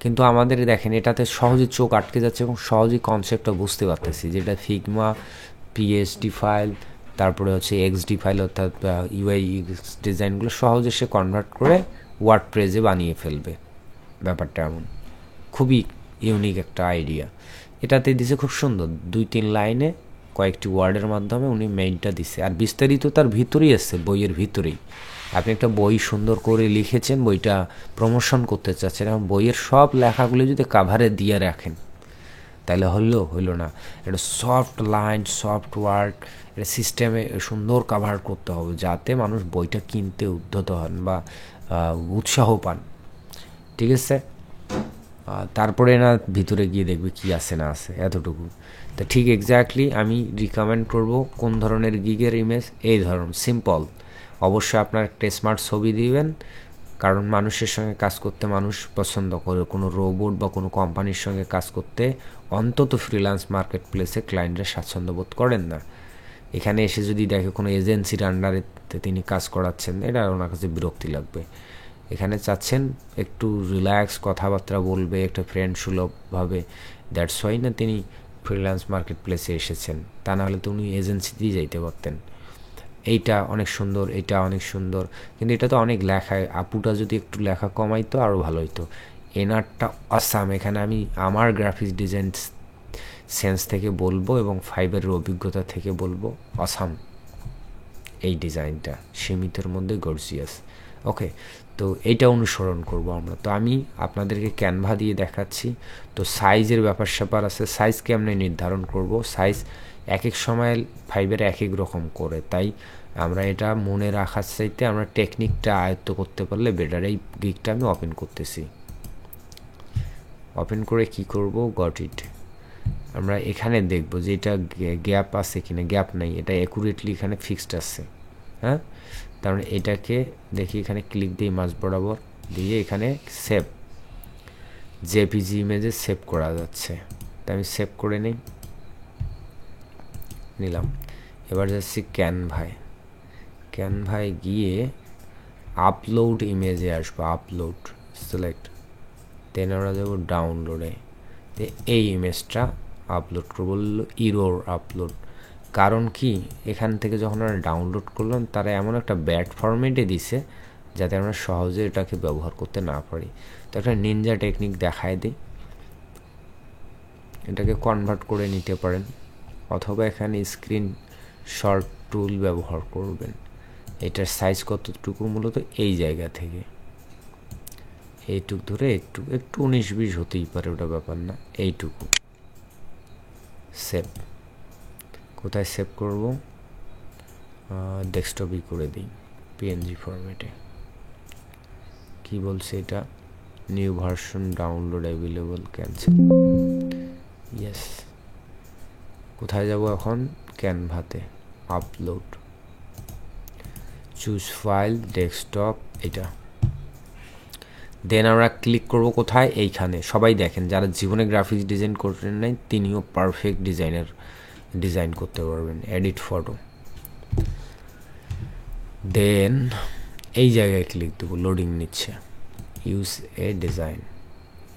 কিন্তু আমাদের দেখেন এটাতে সহজে চোখ আটকে যাচ্ছে এবং সহজেই কনসেপ্টটা বুঝতে পারতেছি, যেটা ফিগমা, পিএসডি ফাইল, তারপরে হচ্ছে এক্সডি ফাইল, অর্থাৎ ইউআই ডিজাইনগুলো সহজে সে কনভার্ট করে ওয়ার্ড প্রেজে বানিয়ে ফেলবে। ব্যাপারটা এমন, খুবই ইউনিক একটা আইডিয়া। এটাতে দিছে খুব সুন্দর 2-3 লাইনে কয়েকটি ওয়ার্ডের মাধ্যমে উনি মেইনটা দিছে, আর বিস্তারিত তার ভিতরেই আছে, বইয়ের ভিতরেই। আপনি একটা বই সুন্দর করে লিখেছেন, বইটা প্রমোশন করতে চাচ্ছেন, এবং বইয়ের সব লেখাগুলো যদি কাভারে দিয়ে রাখেন, তাহলে হইলো না। এটা সফট লাইন, সফট ওয়ার্ড, এটা সিস্টেমে সুন্দর কাভার করতে হবে, যাতে মানুষ বইটা কিনতে উদ্ধত হন বা উৎসাহ পান। ঠিক আছে, তারপরে না ভিতরে গিয়ে দেখবে কি আছে না আছে, এতটুকু। তো ঠিক এক্স্যাক্টলি আমি রিকমেন্ড করব কোন ধরনের গিগের ইমেজ, এই ধরুন সিম্পল। অবশ্যই আপনার একটা স্মার্ট ছবি দিবেন, কারণ মানুষের সঙ্গে কাজ করতে মানুষ পছন্দ করে। কোনো রোবট বা কোনো কোম্পানির সঙ্গে কাজ করতে অন্তত ফ্রিল্যান্স মার্কেট প্লেসে ক্লায়েন্টরা স্বাচ্ছন্দ্য বোধ করেন না। এখানে এসে যদি দেখে কোনো এজেন্সির আন্ডারে তিনি কাজ করাচ্ছেন, এটা ওনার কাছে বিরক্তি লাগবে। এখানে চাচ্ছেন একটু রিল্যাক্স কথাবার্তা বলবে, একটা ফ্রেন্ড সুলভভাবে, দ্যাটস ওয়াই না তিনি ফ্রিল্যান্স মার্কেট প্লেসে এসেছেন, তা নাহলে তো উনি এজেন্সিতেই যাইতে পারতেন। এইটা অনেক সুন্দর, এটা অনেক সুন্দর, কিন্তু এটা তো অনেক লেখায়, আপুটা যদি একটু লেখা কমাইতো আরও ভালো হতো। এনারটা আসাম, এখানে আমি আমার গ্রাফিক্স ডিজাইন সেন্স থেকে বলবো এবং ফাইবারের অভিজ্ঞতা থেকে বলবো, আসাম এই ডিজাইনটা, সীমিতের মধ্যে গর্জিয়াস। ওকে, তো এইটা অনুসরণ করব আমরা। তো আমি আপনাদেরকে ক্যানভা দিয়ে দেখাচ্ছি। তো সাইজের ব্যাপার স্যাপার আছে, সাইজ কেমনে নির্ধারণ করব, সাইজ এক এক সময় ফাইবার এক এক রকম করে, তাই আমরা এটা মনে রাখার চাইতে আমরা টেকনিকটা আয়ত্ত করতে পারলে বেটার। এই গিকটা আমি ওপেন করতেছি, ওপেন করে কি করব, গট ইট। আমরা এখানে দেখব যে এটা গ্যাপ আছে কিনা, গ্যাপ নাই, এটা অ্যাকুরেটলি এখানে ফিক্সড আছে। হ্যাঁ, তার মানে এটাকে দেখি, এখানে ক্লিক দিই মাঝ বরাবর দিয়ে, এখানে সেভ, জেপিজি ইমেজে সেভ করা যাচ্ছে, তাই আমি সেভ করে নিলাম। এবার যাচ্ছি ক্যানভায় গিয়ে আপলোড ইমেজে আসবো, আপলোড সিলেক্ট, দেন আমরা যাবো ডাউনলোডে, এই ইমেজটা আপলোড করবো, ইরোর আপলোড। কারণ কি, এখান থেকে যখন আমরা ডাউনলোড করলাম তারা এমন একটা ব্যাড ফরম্যাটে দিছে যাতে আমরা সহজে এটাকে ব্যবহার করতে না পারি। তো একটা নিনজা টেকনিক দেখায় দিই, এটাকে কনভার্ট করে নিতে পারেন, অথবা এখানে স্ক্রিন শর্ট টুল ব্যবহার করবেন। এটার সাইজ কতটুকু, মূলত এই জায়গা থেকে এইটুক ধরে একটু 19-20 হতেই পারে, ওটা ব্যাপার না, এইটুকু সেভ। কোথায় সেভ করব? ডেস্কটপই করে দিই, পিএনজি ফরম্যাটে। কি বলছে এটা? New version download available, cancel, yes. কোথায় যাব এখন? ক্যানভাতে, আপলোড, চুজ ফাইল, ডেস্কটপ, এটা। দেন আমরা ক্লিক করব কোথায়? এইখানে। সবাই দেখেন, যারা জীবনে গ্রাফিক্স ডিজাইন করেন নাই তিনিও পারফেক্ট ডিজাইন করতে পারবেন। এডিট ফটো, দেন এই জায়গায় ক্লিক দেবো, লোডিং নিচ্ছে, use a design,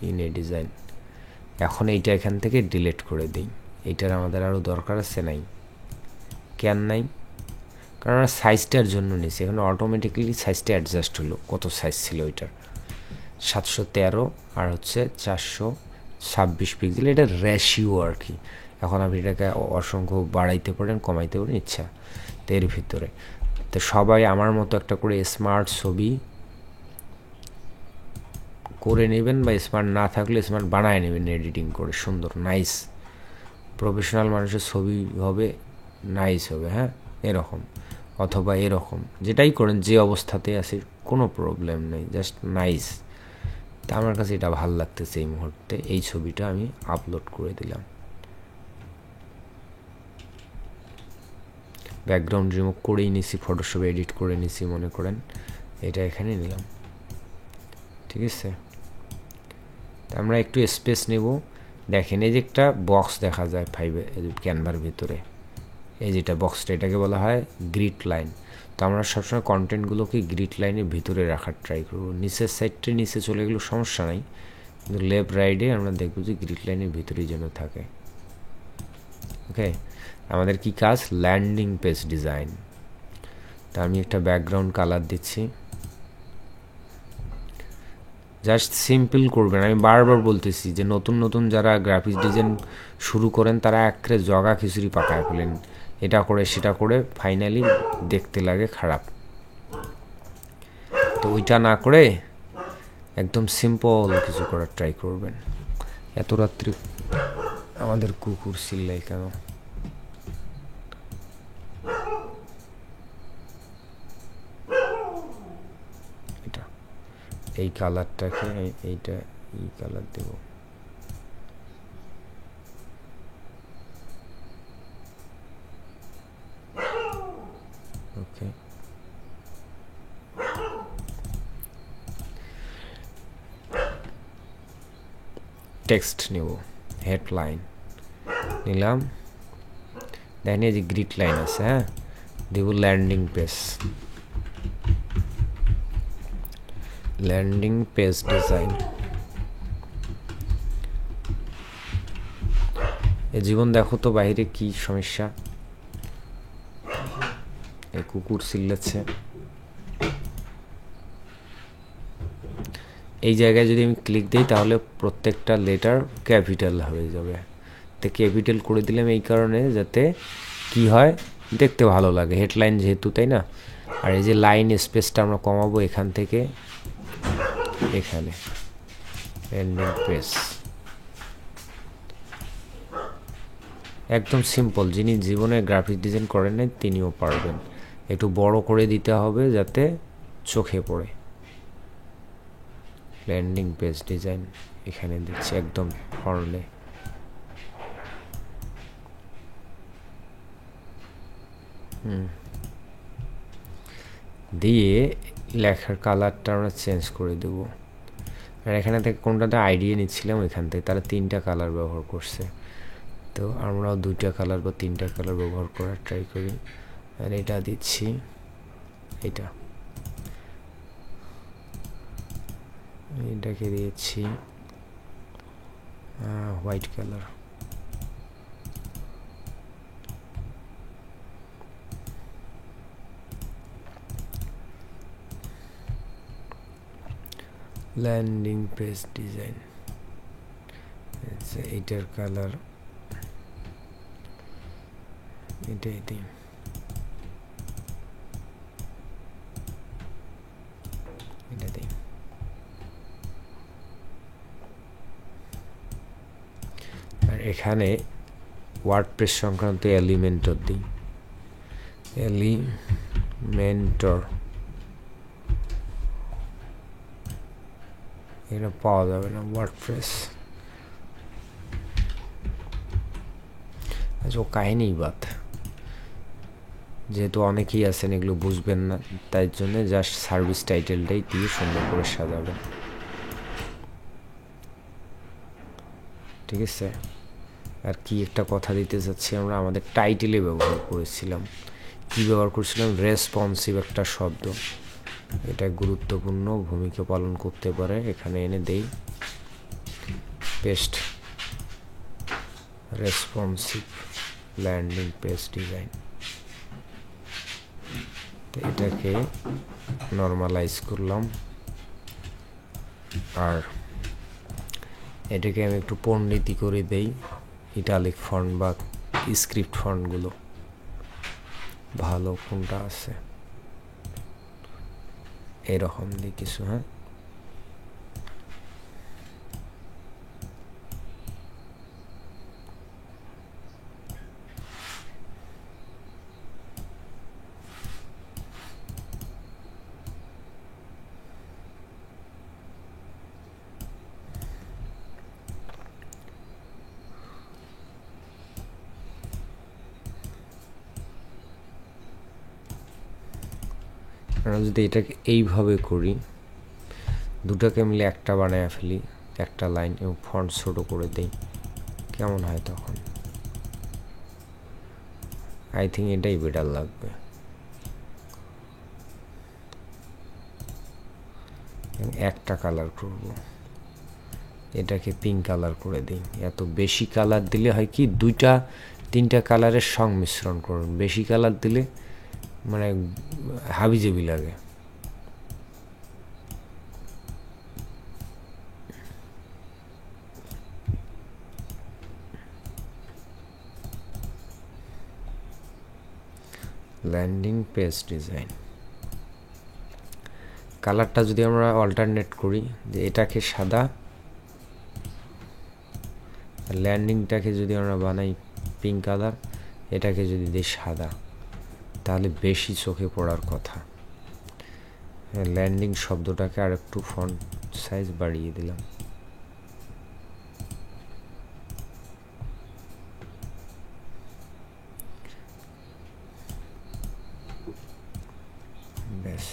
in a design. এখন এইটা এখান থেকে ডিলিট করে দিই, এইটার আমাদের আরও দরকার আছে নাই। কেন নাই? কারণ আমরা সাইজটার জন্য নিচ্ছি, এখানে অটোমেটিক্যালি সাইজটা অ্যাডজাস্ট হলো। কত সাইজ ছিল ওইটার? 713 আর হচ্ছে 426 পিক্সেল, এটা রেশিও আর কি। এখন আপনি এটাকে অসংখ্য বাড়াইতে পারেন, কমাইতে পারেন, ইচ্ছা। তো এর ভিতরে তো সবাই আমার মতো একটা করে স্মার্ট ছবি করে নেবেন, বা স্মার্ট না থাকলে স্মার্ট বানায় নেবেন এডিটিং করে, সুন্দর নাইস প্রফেশনাল মানুষের ছবি হবে, নাইস হবে, হ্যাঁ, এরকম অথবা এরকম, যেটাই করেন, যে অবস্থাতে আছে কোনো প্রবলেম নেই, জাস্ট নাইস। তা আমার কাছে এটা ভালো লাগতেছে এই মুহূর্তে। এই ছবিটা আমি আপলোড করে দিলাম, ব্যাকগ্রাউন্ড রিমুভ করেই নিছি, ফটোশপে এডিট করে নিছি মনে করেন, এটা এখানে নিলাম, ঠিক আছে। তা আমরা একটু স্পেস নেব। দেখেন এই যে একটা বক্স দেখা যায় ক্যানভার ভিতরে, এই যেটা বক্সটা, এটাকে বলা হয় গ্রিড লাইন। তো আমরা সবসময় কন্টেন্টগুলোকে গ্রিড লাইনের ভিতরে রাখার ট্রাই করবো। নিচের সাইডটা নিচে চলে গেলেও সমস্যা নাই, কিন্তু লেফট রাইটে আমরা দেখবো যে গ্রিড লাইনের ভিতরেই যেন থাকে। ওকে, আমাদের কি কাজ? Landing page design. তা আমি একটা ব্যাকগ্রাউন্ড কালার দিচ্ছি, জাস্ট সিম্পল করবেন। আমি বারবার বলতেছি যে নতুন যারা গ্রাফিক্স ডিজাইন শুরু করেন তারা একেবারে জগা খিচুড়ি পাকায় ফেলেন, এটা করে সেটা করে, ফাইনালি দেখতে লাগে খারাপ। তো ওইটা না করে একদম সিম্পল কিছু করার ট্রাই করবেন। এত রাত্রি আমাদের কুকুর চিল্লাই কেন? এটা এই কালারটাকে এইটা এই কালার দেব, ওকে। টেক্সট নেব, হেডলাইন নিলাম, দেখেন এই যে গ্রিড লাইন আছে, হ্যাঁ, দেব ল্যান্ডিং পেজ ডিজাইন। এ জীবন দেখো তো বাইরে কি সমস্যা, এই কুকুর চিল্লাচ্ছে। এই জায়গায় যদি আমি ক্লিক দিই তাহলে প্রত্যেকটা লেটার ক্যাপিটাল হয়ে যাবে। তো ক্যাপিটাল করে দিলাম এই কারণে যাতে কি হয়, দেখতে ভালো লাগে, হেডলাইন যেহেতু, তাই না। আর এই যে লাইন স্পেসটা আমরা কমাবো এখান থেকে এখানে, ল্যান্ডিং পেজ একদম সিম্পল। যিনি জীবনে গ্রাফিক ডিজাইন করেন নাই তিনিও পারবেন। একটু বড় করে দিতে হবে যাতে চোখে পড়ে। ল্যান্ডিং পেজ ডিজাইন এখানে দিচ্ছি একদম ফর্মে। দিয়ে লেখার কালারটা আমরা চেঞ্জ করে দেবো। আর এখানে থেকে কোনটাতে আইডিয়া নিচ্ছিলাম, ওইখান থেকে তারা 3টা কালার ব্যবহার করছে, তো আমরাও 2টা কালার বা 3টা কালার ব্যবহার করার ট্রাই করি। আর এটা দিচ্ছি, এটাকে দিয়েছি white colour. Landing page design এইটার কালার এটাই দিই, এটা দিই। আর এখানে ওয়ার্ডপ্রেস সংক্রান্ত এলিমেন্টর দিই, এলিমেন্টর এটা পাওয়া যাবে না ওয়ার্ডপ্রেস। আচ্ছা, ও কাহিনী বাদ, যেহেতু অনেকেই আছেন এগুলো বুঝবেন না, তাই জন্য জাস্ট সার্ভিস টাইটেলটাই দিয়ে সুন্দর করে সাজাবেন, ঠিক আছে? আর কি একটা কথা দিতে চাচ্ছি, আমরা আমাদের টাইটেলে ব্যবহার করেছিলাম, কি ব্যবহার করছিলাম, রেসপন্সিভ একটা শব্দ, এটা গুরুত্বপূর্ণ ভূমিকা পালন করতে পারে। এখানে এনে দেই paste, responsive landing page design. তো এটাকে নর্মালাইজ করলাম, আর এটাকে আমি একটু পণ্ডিতি করে দেই, ইটালিক ফন্ট বা স্ক্রিপ্ট ফন্টগুলো ভালো কোনটা আছে এরকম দিই কিছু। হ্যাঁ, আমরা যদি এটাকে এইভাবে করি, দুটাকে মিলে একটা বানায় ফেলি, একটা লাইন, এবং ফন্ট ছোট করে দেই, কেমন হয় তখন? আই থিঙ্ক এটাই বেটার লাগবে। একটা কালার করব, এটাকে পিঙ্ক কালার করে দিই। এত বেশি কালার দিলে হয় কি, দুইটা তিনটা কালারের সংমিশ্রণ করুন, বেশি কালার দিলে মানে হাবিজাবি লাগে। ল্যান্ডিং পেজ ডিজাইন কালারটা যদি আমরা অল্টারনেট করি, যে এটাকে সাদা, ল্যান্ডিংটাকে যদি আমরা বানাই পিঙ্ক কালার, এটাকে যদি দিই সাদা, তাহলে বেশি চোখে পড়ার কথা। ল্যান্ডিং শব্দটাকে আর একটু ফন্ট সাইজ বাড়িয়ে দিলাম। ব্যাস,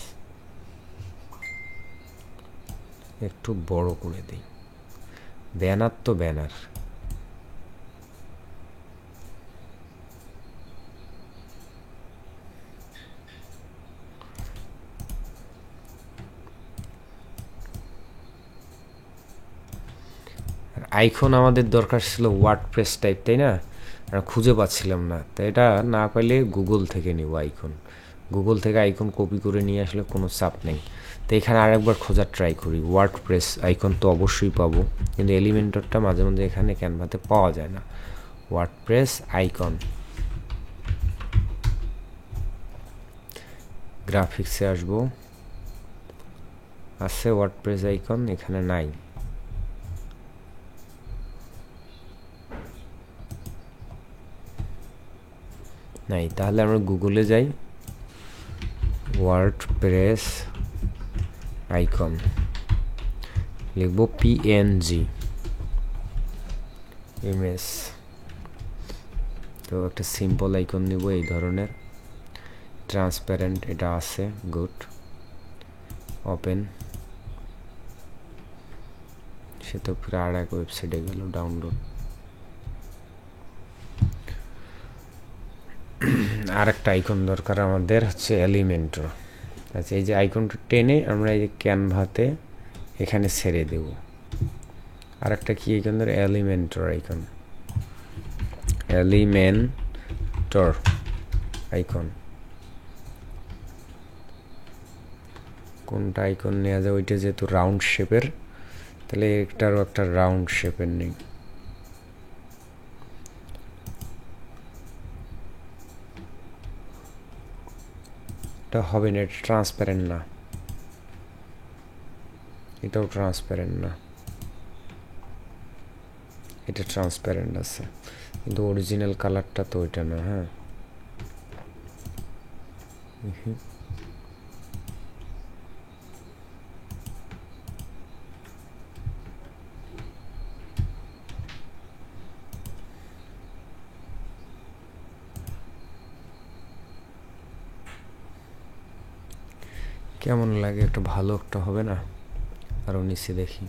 একটু বড় করে দিই। ব্যানার তো ব্যানার, আইকন আমাদের দরকার ছিল ওয়ার্ডপ্রেস টাইপ, তাই না? আমরা খুঁজে পাচ্ছিলাম না, তো এটা না পাইলে গুগল থেকে নিব আইকন। গুগল থেকে আইকন কপি করে নিয়ে আসলে কোনো চাপ নেই। তো এখানে আরেকবার খোঁজার ট্রাই করি, ওয়ার্ডপ্রেস আইকন তো অবশ্যই পাবো, কিন্তু এলিমেন্টরটা মাঝে মাঝে এখানে ক্যানভাতে পাওয়া যায় না। ওয়ার্ডপ্রেস আইকন, গ্রাফিক্সে আসবো, আছে ওয়ার্ডপ্রেস আইকন, এখানে নাই। নাই, তাহলে আমরা গুগলে যাই, ওয়ার্ডপ্রেস আইকন লিখব, পিএনজি ইমেজ। তো একটা সিম্পল আইকন নিব এই ধরনের, ট্রান্সপারেন্ট, এটা আছে, গুড, ওপেন। সে তো ফিরে আর এক ওয়েবসাইটে গেল, ডাউনলোড। আর একটা আইকন দরকার আমাদের, হচ্ছে এলিমেন্টর। আচ্ছা, এই যে আইকনটা টেনে আমরা এই যে ক্যানভাতে এখানে ছেড়ে দেব। আর একটা কি আইকন ধরে, এলিমেন্টর আইকন, এলিমেন্টর আইকন। কোনটা আইকন নেওয়া যায়? ওইটা যেহেতু রাউন্ড শেপের, তাহলে একটারও একটা রাউন্ড শেপের নেই। এটা হবে না, এটা ট্রান্সপারেন্ট না, এটাও ট্রান্সপারেন্ট না, এটা ট্রান্সপারেন্ট আছে কিন্তু অরিজিনাল কালারটা তো এটা না। হ্যাঁ কেমন লাগে, একটা ভালো একটা হবে না? আরো নিচে দেখি,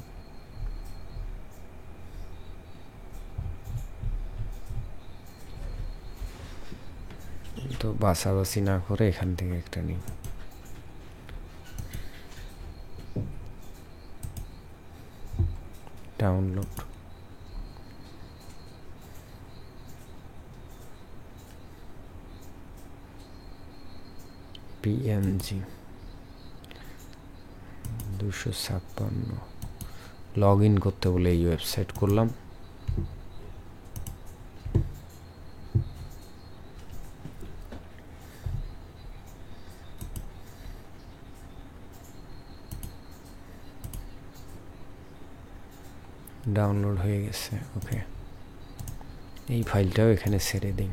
তো বাছাবাছি না করে এখান থেকে একটা নিই। ডাউনলোড, পিএনজি 256, লগ ইন করতে বলে এই ওয়েবসাইট করলাম। ডাউনলোড হয়ে গেছে। ওকে, এই ফাইলটাও এখানে ছেড়ে দিই,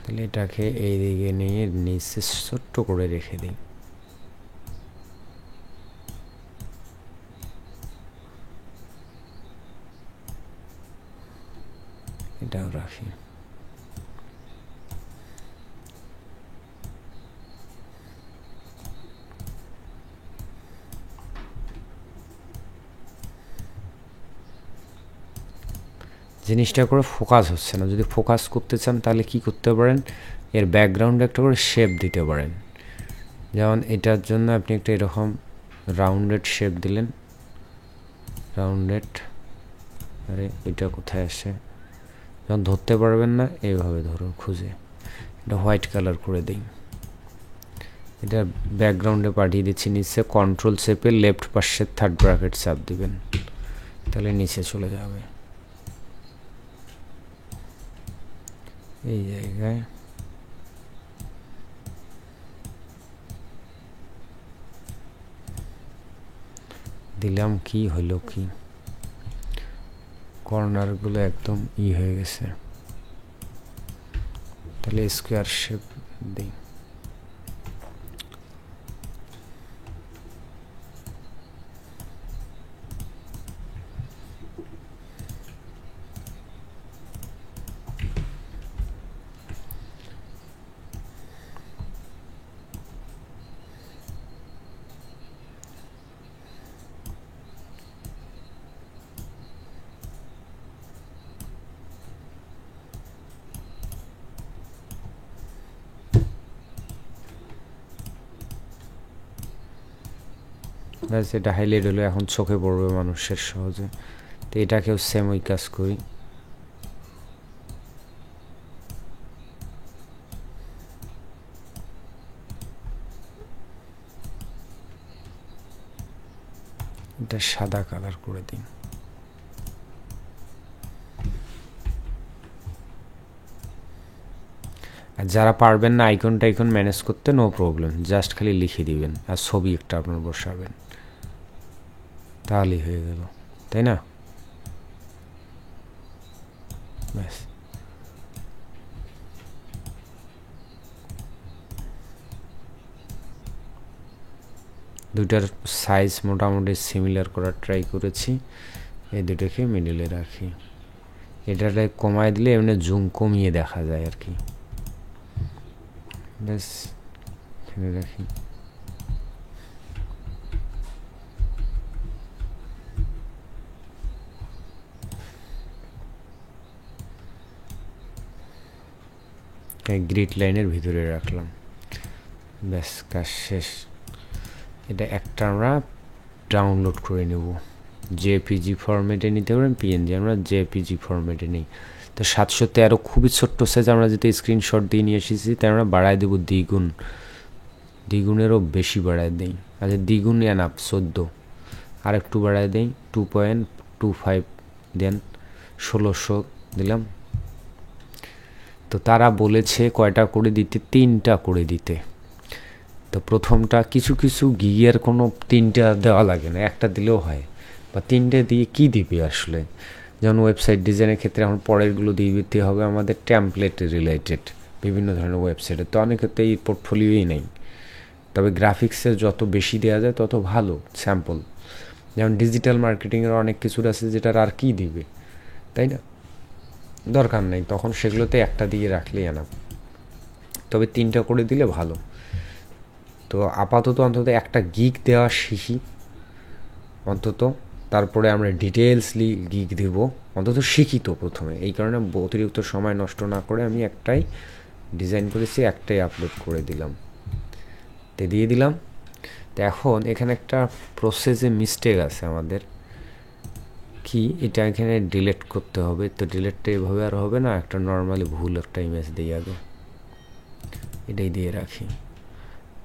তাহলে এটাকে এই দিকে নিয়ে নিচে ছোট্ট করে রেখে দিই। এটাও রাখি। জিনিসটা করে ফোকাস হচ্ছে না। যদি ফোকাস করতে চান তাহলে কি করতে পারেন, এর ব্যাকগ্রাউন্ডে একটা করে শেপ দিতে পারেন। যেমন এটার জন্য আপনি একটা এরকম রাউন্ডেড শেপ দিলেন, রাউন্ডেড, আরে এটা কোথায় আসে, যখন ধরতে পারবেন না এইভাবে ধরুন খুঁজে, এটা হোয়াইট কালার করে দিই। এটা ব্যাকগ্রাউন্ডে পাঠিয়ে দিচ্ছি, নিচে কন্ট্রোল চেপে লেফট পাশের থার্ড ব্র্যাকেট চাপ দিবেন, তাহলে নিচে চলে যাবে। এই জায়গায় দিলাম, কি হলো কি, কর্নারগুলো একদম হয়ে গেছে, তাহলে স্কোয়ার শেপ দিই। এটা হাইলাইট হলো, এখন চোখে পড়বে মানুষের সহজে। তো এটাকেও সেম ওই কাজ করি। এটা সাদা কালার করে দিন। আর যারা পারবেন না আইকন টাইকন ম্যানেজ করতে, নো প্রবলেম, জাস্ট খালি লিখে দিবেন আর ছবি একটা আপনার বসাবেন, তাহলেই হয়ে গেল, তাই না? ব্যাস, দুইটার সাইজ মোটামুটি সিমিলার করার ট্রাই করেছি। এই দুটোকে মিডিলে রাখি, এটাতে কমায় দিলে এমনি জুম কমিয়ে দেখা যায় আর কি। ব্যাস, এখানে রাখি। গ্রিড লাইনের ভিতরে রাখলাম, ব্যাস কাজ শেষ। এটা একটা আমরা ডাউনলোড করে নেব, জেপিজি ফরম্যাটে নিতে পারেন, পিএনজি, আমরা জেপিজি ফরম্যাটে নিই। তো 713 খুবই ছোট্ট সাইজ, আমরা যেটা স্ক্রিনশট দিয়ে নিয়ে এসেছি তাই আমরা বাড়ায় দেবো দ্বিগুণ, দ্বিগুণেরও বেশি বাড়ায় দিই। আচ্ছা দ্বিগুণ এনাফ 14, আর একটু বাড়ায় দিই 2.25 দেন, 1600 দিলাম। তো তারা বলেছে কয়টা করে দিতে, 3টা করে দিতে। তো প্রথমটা কিছু কিছু গিগের কোনো 3টা দেওয়া লাগে না, একটা দিলেও হয়, বা 3টে দিয়ে কি দিবি আসলে। যেমন ওয়েবসাইট ডিজাইনের ক্ষেত্রে এখন পরেরগুলো দিয়ে দিতে হবে আমাদের টেমপ্লেট রিলেটেড বিভিন্ন ধরনের ওয়েবসাইটে, তো অনেক ক্ষেত্রে এই পোর্টফোলিওই নেই। তবে গ্রাফিক্সের যত বেশি দেওয়া যায় তত ভালো স্যাম্পল। যেমন ডিজিটাল মার্কেটিংয়ের অনেক কিছুর আছে যেটার আর কি দিবে, তাই না, দরকার নেই, তখন সেগুলোতে একটা দিয়ে রাখলেই আনা। তবে 3টা করে দিলে ভালো। তো আপাতত অন্তত একটা গিগ দেওয়া শিখি অন্তত, তারপরে আমরা ডিটেলসলি গিগ দেব, অন্তত শিখি তো প্রথমে। এই কারণে অতিরিক্ত সময় নষ্ট না করে আমি একটাই ডিজাইন করেছি, একটাই আপলোড করে দিলাম, তো দিয়ে দিলাম। তো এখন এখানে একটা প্রসেসে মিস্টেক আছে আমাদের, কি এটা এখানে ডিলিট করতে হবে। তো ডিলিটটা এভাবে আর হবে না, একটা নর্মালি ভুল একটা ইমেজ দিই আগে, এটাই দিয়ে রাখি।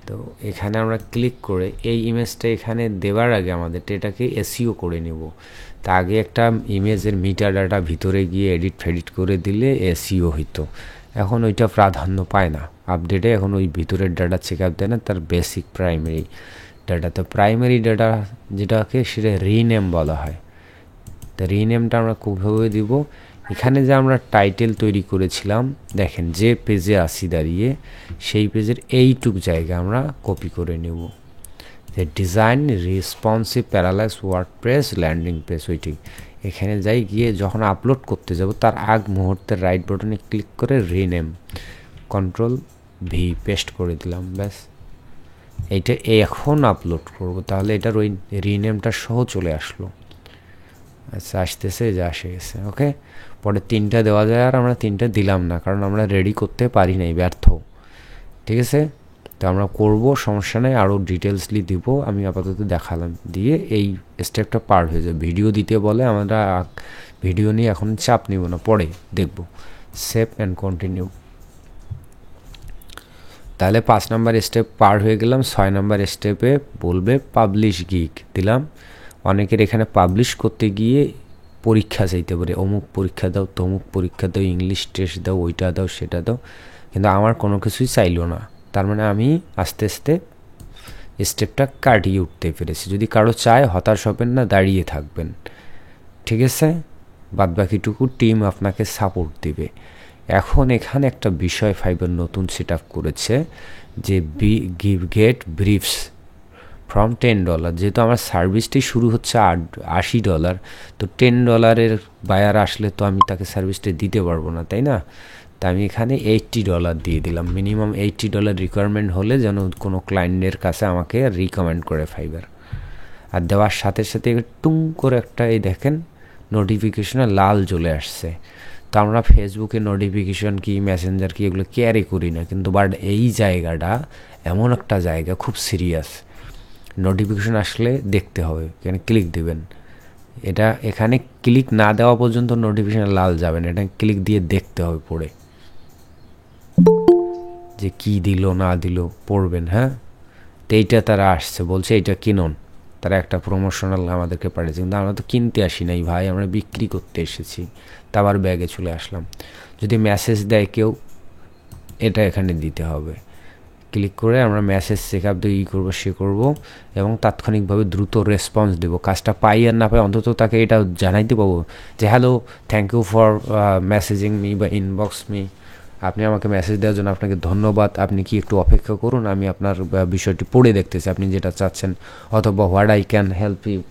তো এখানে আমরা ক্লিক করে এই ইমেজটা এখানে দেওয়ার আগে আমাদের এটাকে এসইও করে নেব। তা আগে একটা ইমেজের মিটার ডাটা ভিতরে গিয়ে এডিট ফেডিট করে দিলে এসইও হইতো, এখন ওইটা প্রাধান্য পায় না আপডেটে। এখন ওই ভিতরের ডাটা চেক আপ দেয় না, তার বেসিক প্রাইমারি ডাটা। তো প্রাইমারি ডাটা যেটাকে সেটা রিনেম বলা হয়। তো রিনেমটা আমরা কীভাবে দিব, এখানে যে আমরা টাইটেল তৈরি করেছিলাম দেখেন যে পেজে আসি দাঁড়িয়ে, সেই পেজের এইটুক জায়গা আমরা কপি করে নেব, যে design responsive paralyse WordPress landing page, ওইটি এখানে যাই গিয়ে যখন আপলোড করতে যাব তার আগ মুহূর্তে রাইট বাটনে ক্লিক করে রিনেম, Ctrl+V পেস্ট করে দিলাম, ব্যাস। এইটা এখন আপলোড করব, তাহলে এটার ওই রিনেমটা সহ চলে আসলো। আচ্ছা আসতেছে, যে আসে গেছে, ওকে। পরে 3টা দেওয়া যায়, আর আমরা 3টা দিলাম না কারণ আমরা রেডি করতে পারি নাই, ব্যর্থ, ঠিক আছে। তো আমরা করব, সমস্যা নেই, আরও ডিটেলসলি দিব, আমি আপাতত দেখালাম, দিয়ে এই স্টেপটা পার হয়ে যাবে। ভিডিও দিতে বলে, আমরা ভিডিও নিয়ে এখন চাপ নিব না, পরে দেখব। Save and continue. তাহলে 5 নাম্বার স্টেপ পার হয়ে গেলাম। 6 নাম্বার স্টেপে বলবে পাবলিশ গিগ, দিলাম। অনেকের এখানে পাবলিশ করতে গিয়ে পরীক্ষা চাইতে পারে, অমুক পরীক্ষা দাও, তমুক পরীক্ষা দাও, ইংলিশ টেস্ট দাও, ওইটা দাও, সেটা দাও, কিন্তু আমার কোনো কিছুই চাইলো না। তার মানে আমি আস্তে আস্তে স্টেপটা কাটিয়ে উঠতে পেরেছি। যদি কারো চায় হতাশ হবেন না, দাঁড়িয়ে থাকবেন, ঠিক আছে। বাদবাকিটুকু টিম আপনাকে সাপোর্ট দিবে। এখন এখানে একটা বিষয় ফাইবার নতুন সেট আপ করেছে, যে গেট ব্রিফস ফ্রম $10। যেহেতু আমার সার্ভিসটি শুরু হচ্ছে $80, তো $10 বায়ার আসলে তো আমি তাকে সার্ভিসটা দিতে পারবো না, তাই না। তা আমি এখানে $80 দিয়ে দিলাম। মিনিমাম $80 রিকোয়ারমেন্ট হলে যেন কোনো ক্লায়েন্টের কাছে আমাকে রিকমেন্ড করে ফাইবার। আর দেওয়ার সাথে সাথে টুং করে একটা এই দেখেন নোটিফিকেশনে লাল চলে আসছে। তো আমরা ফেসবুকে নোটিফিকেশন কি মেসেঞ্জার কি এগুলো ক্যারি করি না, কিন্তু বাট এই জায়গাটা এমন একটা জায়গা খুব সিরিয়াস, নোটিফিকেশন আসলে দেখতে হবে, এখানে ক্লিক দেবেন। এটা এখানে ক্লিক না দেওয়া পর্যন্ত নোটিফিকেশন লাল যাবে না, এটা ক্লিক দিয়ে দেখতে হবে পড়ে, যে কি দিল না দিল পড়বেন, হ্যাঁ। তো এইটা তারা আসছে, বলছে এইটা কিনুন, তারা একটা প্রমোশনাল আমাদেরকে পাঠিয়েছে, কিন্তু আমরা তো কিনতে আসি নাই ভাই, আমরা বিক্রি করতে এসেছি। তা আবার ব্যাগে চলে আসলাম। যদি মেসেজ দেয় কেউ, এটা এখানে দিতে হবে, ক্লিক করে আমরা মেসেজ চেক আপ দিয়ে করবো, সে করবো, এবং তাৎক্ষণিকভাবে দ্রুত রেসপন্স দেবো। কাজটা পাই আর না পাই, অন্তত তাকে এটা জানাইতে পাবো যে hello, thank you for messaging me বা ইনবক্স মি, আপনি আমাকে মেসেজ দেওয়ার জন্য আপনাকে ধন্যবাদ, আপনি কি একটু অপেক্ষা করুন, আমি আপনার বিষয়টি পড়ে দেখতেছি, আপনি যেটা চাচ্ছেন, অথবা what I can help you,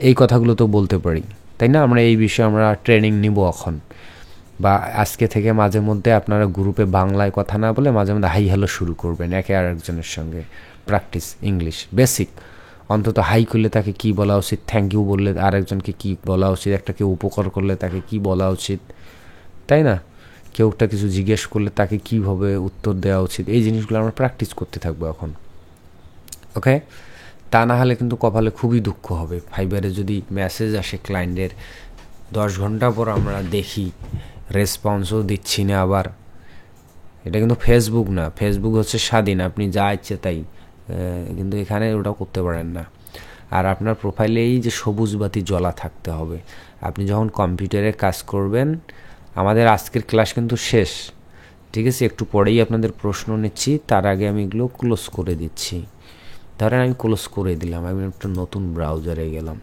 এই কথাগুলো তো বলতে পারি, তাই না। আমরা এই বিষয়ে আমরা ট্রেনিং নিব এখন, বা আজকে থেকে মাঝে মধ্যে আপনারা গ্রুপে বাংলায় কথা না বলে মাঝে মধ্যে হাই হ্যালো শুরু করবেন একে আরেকজনের সঙ্গে। প্র্যাকটিস ইংলিশ বেসিক, অন্তত হাই করলে তাকে কি বলা উচিত, থ্যাংক ইউ বললে আরেকজনকে কি বলা উচিত, একটা কেউ উপকার করলে তাকে কি বলা উচিত, তাই না। কেউটা কিছু জিজ্ঞেস করলে তাকে কীভাবে উত্তর দেওয়া উচিত, এই জিনিসগুলো আমরা প্র্যাকটিস করতে থাকবো এখন, ওকে। তা না হলে কিন্তু কপালে খুবই দুঃখ হবে। ফাইবারে যদি মেসেজ আসে ক্লায়েন্টের, 10 ঘন্টা পর আমরা দেখি রেসপন্সও দিচ্ছি না, আবার এটা কিন্তু ফেসবুক না, ফেসবুক হচ্ছে স্বাধীন, আপনি যা ইচ্ছে তাই, কিন্তু এখানে ওটা করতে পারেন না। আর আপনার প্রোফাইলে এই যে সবুজ বাতি জ্বলা থাকতে হবে। আপনি যখন কম্পিউটারে কাজ করবেন, আমাদের আজকের ক্লাস কিন্তু শেষ, ঠিক আছে, একটু পরেই আপনাদের প্রশ্ন নিচ্ছি, তার আগে আমি এগুলো ক্লোজ করে দিচ্ছি। ধরেন আমি ক্লোজ করে দিলাম, আমি একটা নতুন ব্রাউজারে গেলাম,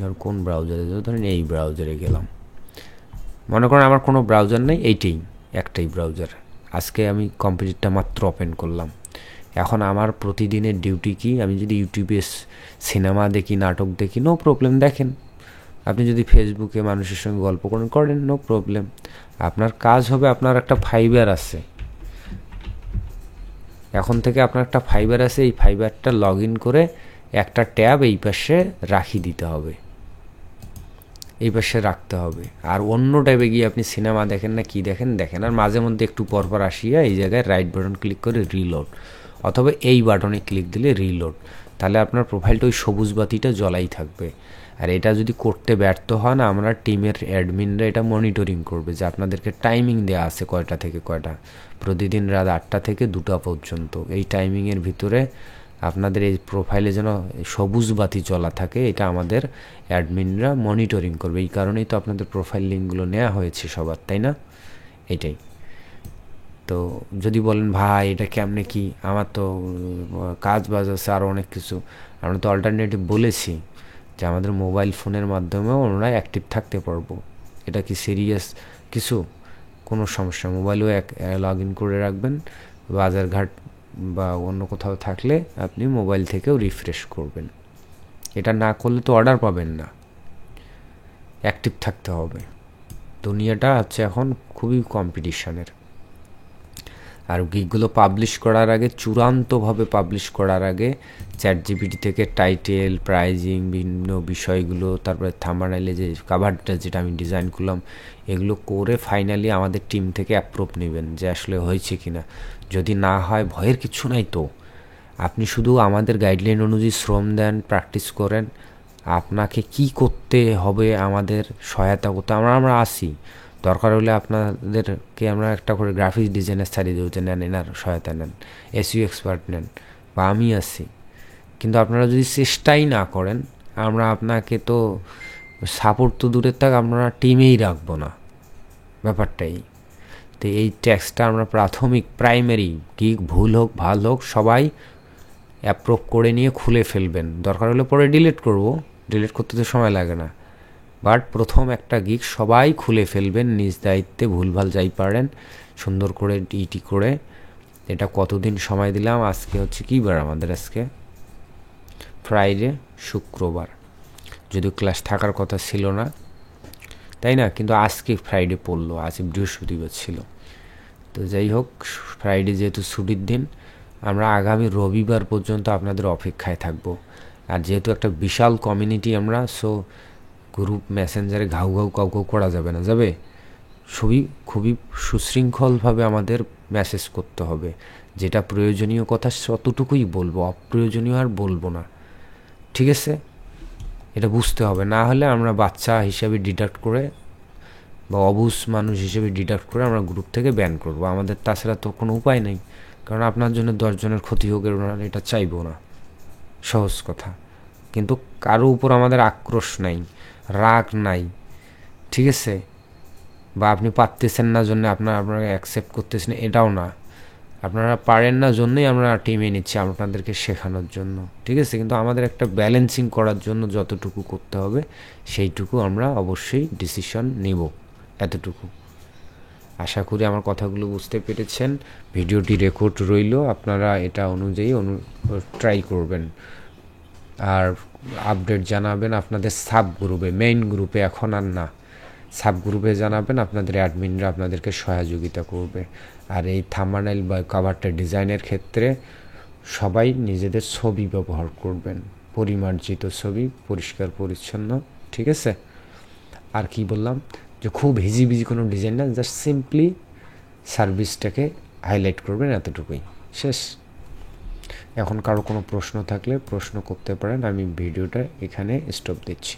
আর কোন ব্রাউজারে যাব, ধরেন এই ব্রাউজারে গেলাম। মনে করেন আমার কোনো ব্রাউজার নেই, এইটাই একটাই ব্রাউজার। আজকে আমি কম্পিউটারটা মাত্র ওপেন করলাম। এখন আমার প্রতিদিনের ডিউটি কি, আমি যদি ইউটিউবে সিনেমা দেখি, নাটক দেখি, নো প্রবলেম, দেখেন। আপনি যদি ফেসবুকে মানুষের সঙ্গে গল্প করেন, নো প্রবলেম। আপনার কাজ হবে, আপনার একটা ফাইবার আছে, এখন থেকে আপনার একটা ফাইবার আছে, এই ফাইবারটা লগ ইন করে একটা ট্যাব এই পাশে রাখি দিতে হবে, এই পাশে রাখতে হবে। আর অন্য ট্যাবে গিয়ে আপনি সিনেমা দেখেন না কি দেখেন। আর মাঝে মধ্যে একটু পরপর আসিয়া এই জায়গায় রাইট বাটন ক্লিক করে রিলোড, অথবা এই বাটনে ক্লিক দিলে রিলোড, তাহলে আপনার প্রোফাইলটা ওই সবুজ বাতিটা জ্বলাই থাকবে। আর এটা যদি করতে ব্যর্থ হন, আমরা টিমের অ্যাডমিনরা এটা মনিটরিং করবে যে আপনাদেরকে টাইমিং দেওয়া আছে কয়টা থেকে কয়টা, প্রতিদিন রাত 8টা থেকে 2টা পর্যন্ত। এই টাইমিংয়ের ভিতরে আপনাদের এই প্রোফাইলে যেন সবুজ বাতি জ্বলা থাকে, এটা আমাদের অ্যাডমিনরা মনিটরিং করবে। এই কারণেই তো আপনাদের প্রোফাইল লিঙ্কগুলো নেওয়া হয়েছে সবার, তাই না? এটাই তো। যদি বলেন ভাই এটা কেমনে কি, আমার তো কাজ বাজ আছে আরও অনেক কিছু, আমরা তো অল্টারনেটিভ বলেছি যে আমাদের মোবাইল ফোনের মাধ্যমেও আমরা অ্যাক্টিভ থাকতে পারবো। এটা কি সিরিয়াস কিছু? কোনো সমস্যা, মোবাইলেও লগ ইন করে রাখবেন, বাজারঘাট বা অন্য কোথাও থাকলে আপনি মোবাইল থেকেও রিফ্রেশ করবেন। এটা না করলে তো অর্ডার পাবেন না, অ্যাক্টিভ থাকতে হবে। দুনিয়াটা হচ্ছে এখন খুবই কম্পিটিশনের। আর গিকগুলো পাবলিশ করার আগে, চূড়ান্তভাবে পাবলিশ করার আগে চ্যাটজিপিটি থেকে টাইটেল, প্রাইজিং, বিভিন্ন বিষয়গুলো, তারপরে থাম্বনেইলে যে কাভারটা যেটা আমি ডিজাইন করলাম, এগুলো করে ফাইনালি আমাদের টিম থেকে অ্যাপ্রুভ নেবেন যে আসলে হয়েছে কিনা। যদি না হয় ভয়ের কিছু নাই তো, আপনি শুধু আমাদের গাইডলাইন অনুযায়ী শ্রম দেন, প্র্যাকটিস করেন। আপনাকে কি করতে হবে আমাদের সহায়তা করতে আমরা আসি। দরকার হলে আপনাদেরকে আমরা একটা করে গ্রাফিক্স ডিজাইনার ছাড়িয়ে দেবো যে নেন, এনার সহায়তা নেন, এসইও এক্সপার্ট নেন, বা আমি আছি। কিন্তু আপনারা যদি চেষ্টাই না করেন, আমরা আপনাকে তো সাপোর্ট তো দূরের থাক, আমরা টিমেই রাখবো না, ব্যাপারটাই। তো এই ট্যাক্সটা আমরা প্রাইমারি কি ভুল হোক ভাল হোক সবাই অ্যাপ্রুভ করে নিয়ে খুলে ফেলবেন। দরকার হলে পরে ডিলিট করতে তো সময় লাগে না, বাট প্রথম একটা গিগ সবাই খুলে ফেলবেন নিজ দায়িত্বে, ভুলভাল যাই পারেন সুন্দর করে ইটি করে। এটা কতদিন সময় দিলাম, আজকে হচ্ছে কী বার আমাদের, আজকে ফ্রাইডে, শুক্রবার, যদিও ক্লাস থাকার কথা ছিল না, তাই না? কিন্তু আজকে ফ্রাইডে পড়লো, আজ বৃহস্পতিবার ছিল। তো যাই হোক, ফ্রাইডে যেহেতু ছুটির দিন, আমরা আগামী রবিবার পর্যন্ত আপনাদের অপেক্ষায় থাকব। আর যেহেতু একটা বিশাল কমিউনিটি আমরা, সো গ্রুপ মেসেঞ্জারে ঘাউ কাউ করা যাবে না, যাবে খুবই সুশৃঙ্খলভাবে আমাদের মেসেজ করতে হবে। যেটা প্রয়োজনীয় কথা ততটুকুই বলবো, অপ্রয়োজনীয় আর বলবো না, ঠিক আছে? এটা বুঝতে হবে, না হলে আমরা বাচ্চা হিসাবে ডিডাক্ট করে বা অবুঝ মানুষ হিসেবে ডিডাক্ট করে আমরা গ্রুপ থেকে ব্যান করবো। আমাদের তাছাড়া তো কোনো উপায় নেই, কারণ আপনার জন্য 10 জনের ক্ষতি হোক এটা চাইবো না, সহজ কথা। কিন্তু কারো উপর আমাদের আক্রোশ নাই, রাগ নাই, ঠিক আছে? বা আপনি পারতেছেন না জন্য আপনারা অ্যাকসেপ্ট করতেছেন এটাও না, আপনারা পারেন না জন্যই আমরা টিমে নিচ্ছি আপনাদেরকে শেখানোর জন্য, ঠিক আছে? কিন্তু আমাদের একটা ব্যালেন্সিং করার জন্য যতটুকু করতে হবে সেইটুকু আমরা অবশ্যই ডিসিশন নেব, এতটুকু। আশা করি আমার কথাগুলো বুঝতে পেরেছেন। ভিডিওটি রেকর্ড রইল, আপনারা এটা অনুযায়ী ট্রাই করবেন। আর আপডেট জানাবেন আপনাদের সাব গ্রুপে, মেইন গ্রুপে এখন আর না, সাব গ্রুপে জানাবেন, আপনাদের অ্যাডমিনরা আপনাদেরকে সহযোগিতা করবে। আর এই থাম্বনেইল বা কভারটা ডিজাইনের ক্ষেত্রে সবাই নিজেদের ছবি ব্যবহার করবেন, পরিমার্জিত ছবি, পরিষ্কার পরিচ্ছন্ন, ঠিক আছে? আর কি বললাম, যে খুব হিজিবিজি কোনো ডিজাইন না, জাস্ট সিম্পলি সার্ভিসটাকে হাইলাইট করবেন, এতটুকুই, শেষ। এখন কারো কোনো প্রশ্ন থাকলে প্রশ্ন করতে পারেন, আমি ভিডিওটা এখানে স্টপ দিচ্ছি।